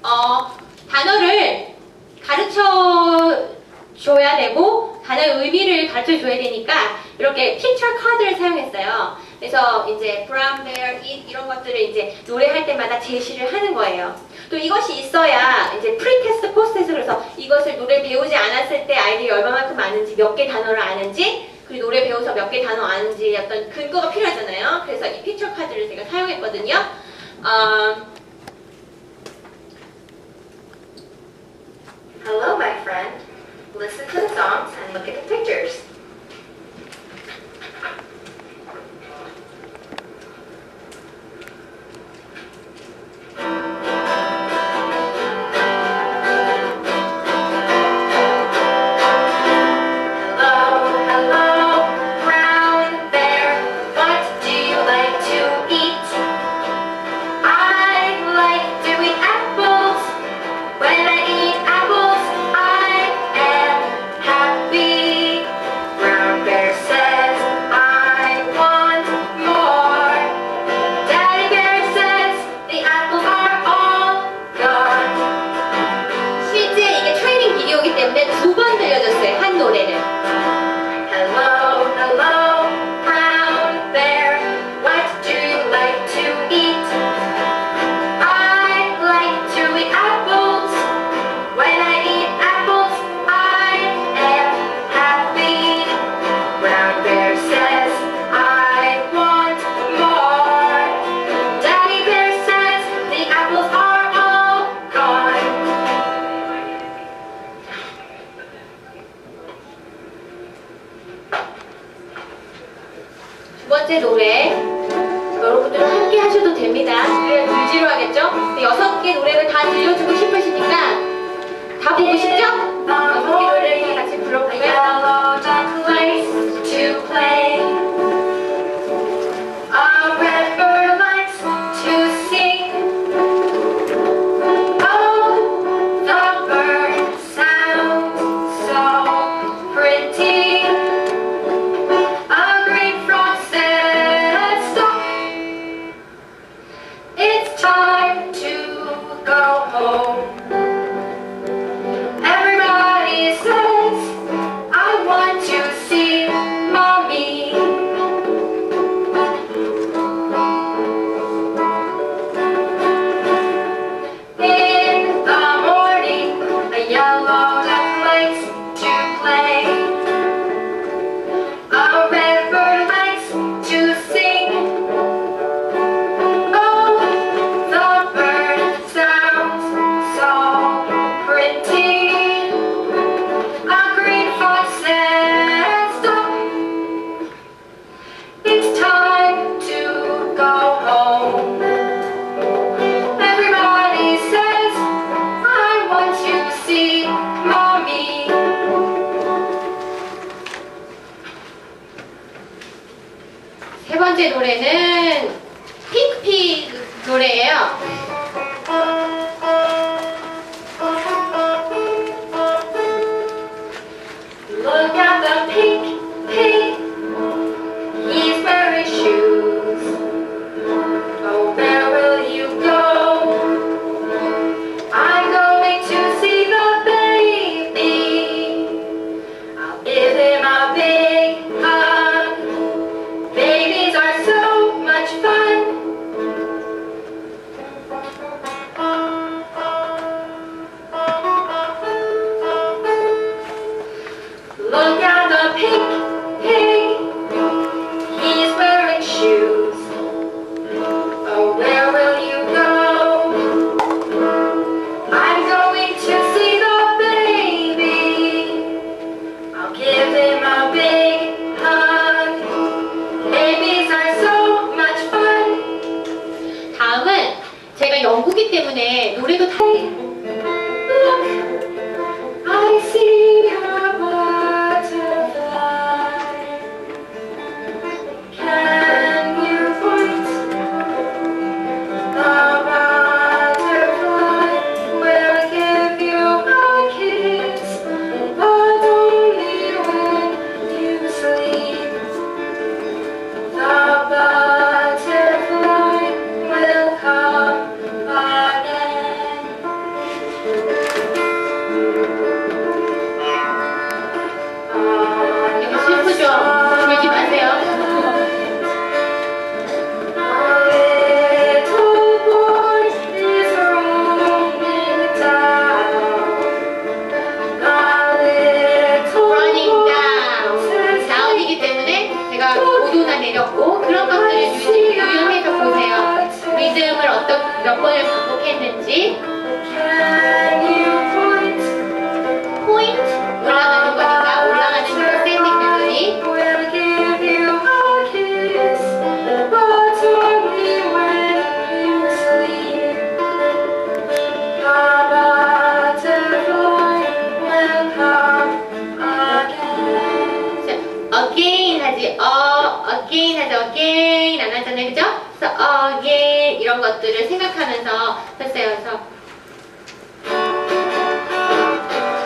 단어를 가르쳐 줘야 되고 단어의 의미를 가르쳐 줘야 되니까 이렇게 픽처 카드를 사용했어요. 그래서 이제 brown bear, eat 이런 것들을 이제 노래할 때마다 제시를 하는 거예요. 또 이것이 있어야 이제 프리테스트, 포스트테스트 그래서 이것을 노래 배우지 않았을 때 아이들이 얼마만큼 아는지, 몇 개 단어를 아는지, 그리고 노래 배워서 몇 개 단어 아는지 어떤 근거가 필요하잖아요. 그래서 이 픽처 카드를 제가 사용했거든요. Hello, my friend. Listen to the songs and look at the pictures. 두 번째 노래 여러분들은 함께 하셔도 됩니다. 그래야 불지루하겠죠? 6개 노래를 다 들려주고 싶으시니까 다 보고 싶죠? 6개 노래를 다 같이 불러보면 세 번째 노래는 픽픽 노래예요. Look at the pig, pig. He's wearing shoes. Oh, where will you go? I'm going to see the baby. I'll give him a big hug. Babies are so much fun. Look at the pig, pig. He's wearing shoes. Oh, where will you go? I'm going to see the baby. I'll give him a big hug. Babies are so much fun. 다음은 제가 영국이기 때문에 노래도 다 Look, I see her butter. 내렸고 그런 것들을 유연해서 보세요. 리듬을 몇 번을 반복했는지. 포인트 올라가는 거니까 올라가는 어센딩 멜로디. again 하지, again 안 하잖아요, 그죠? 그래서 again 이런 것들을 생각하면서 했어요. 그래서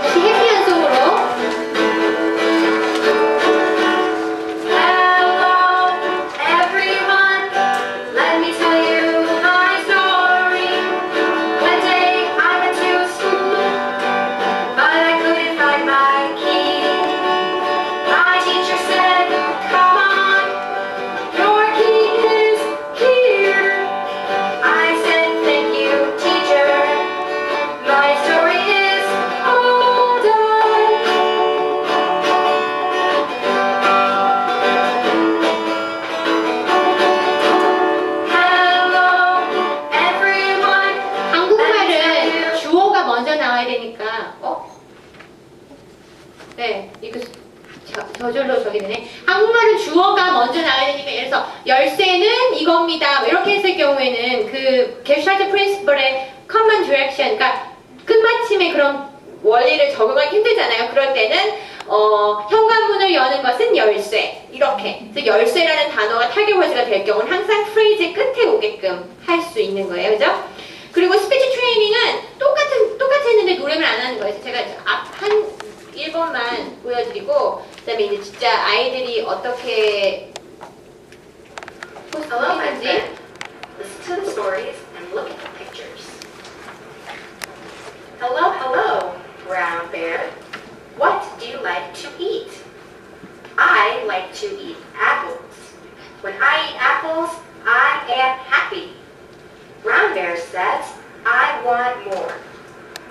다시 해피한 속으로. 네, 이거 저절로 저기 되네. 한국말은 주어가 먼저 나와야 되니까, 예를 들어서 열쇠는 이겁니다 이렇게 했을 경우에는 그 게슈탈트 프린시플의 common direction, 그러니까 끝마침의 그런 원리를 적용하기 힘들잖아요. 그럴 때는 현관문을 여는 것은 열쇠, 이렇게. 그래서 열쇠라는 단어가 타겟 워즈가 될 경우는 항상 프레이즈 끝에 오게끔 할 수 있는 거예요, 그죠? 그리고 스피치 트레이닝은 똑같이 했는데 노래를 안 하는 거예요. 제가 한 1번만 보여드리고, 그 다음에 이제 진짜 아이들이 어떻게 Hello, my 포스트했는지. friend. Listen to the stories and look at the pictures. Hello, hello, brown bear. What do you like to eat? I like to eat apples. When I eat apples, I am happy. Brown bear says, I want more.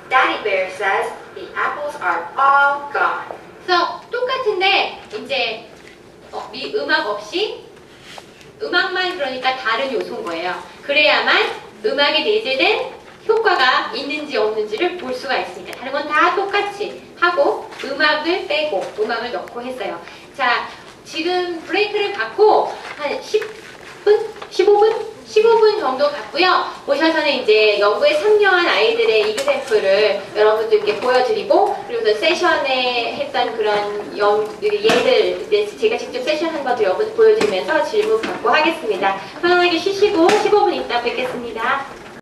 Daddy bear says, the apples are all gone. 그래서 똑같은데 이제 음악 없이 음악만, 그러니까 다른 요소인 거예요. 그래야만 음악에 내재된 효과가 있는지 없는지를 볼 수가 있습니다. 다른 건 다 똑같이 하고 음악을 빼고 음악을 넣고 했어요. 자, 지금 브레이크를 갖고 한 10분? 15분 정도 갔고요. 오셔서는 이제 연구에 참여한 아이들의 이그샘플을 여러분들께 보여드리고, 그리고 세션에 했던 그런 예들, 제가 직접 세션한 것도 여러분 보여드리면서 질문 받고 하겠습니다. 편안하게 쉬시고 15분 있다 뵙겠습니다.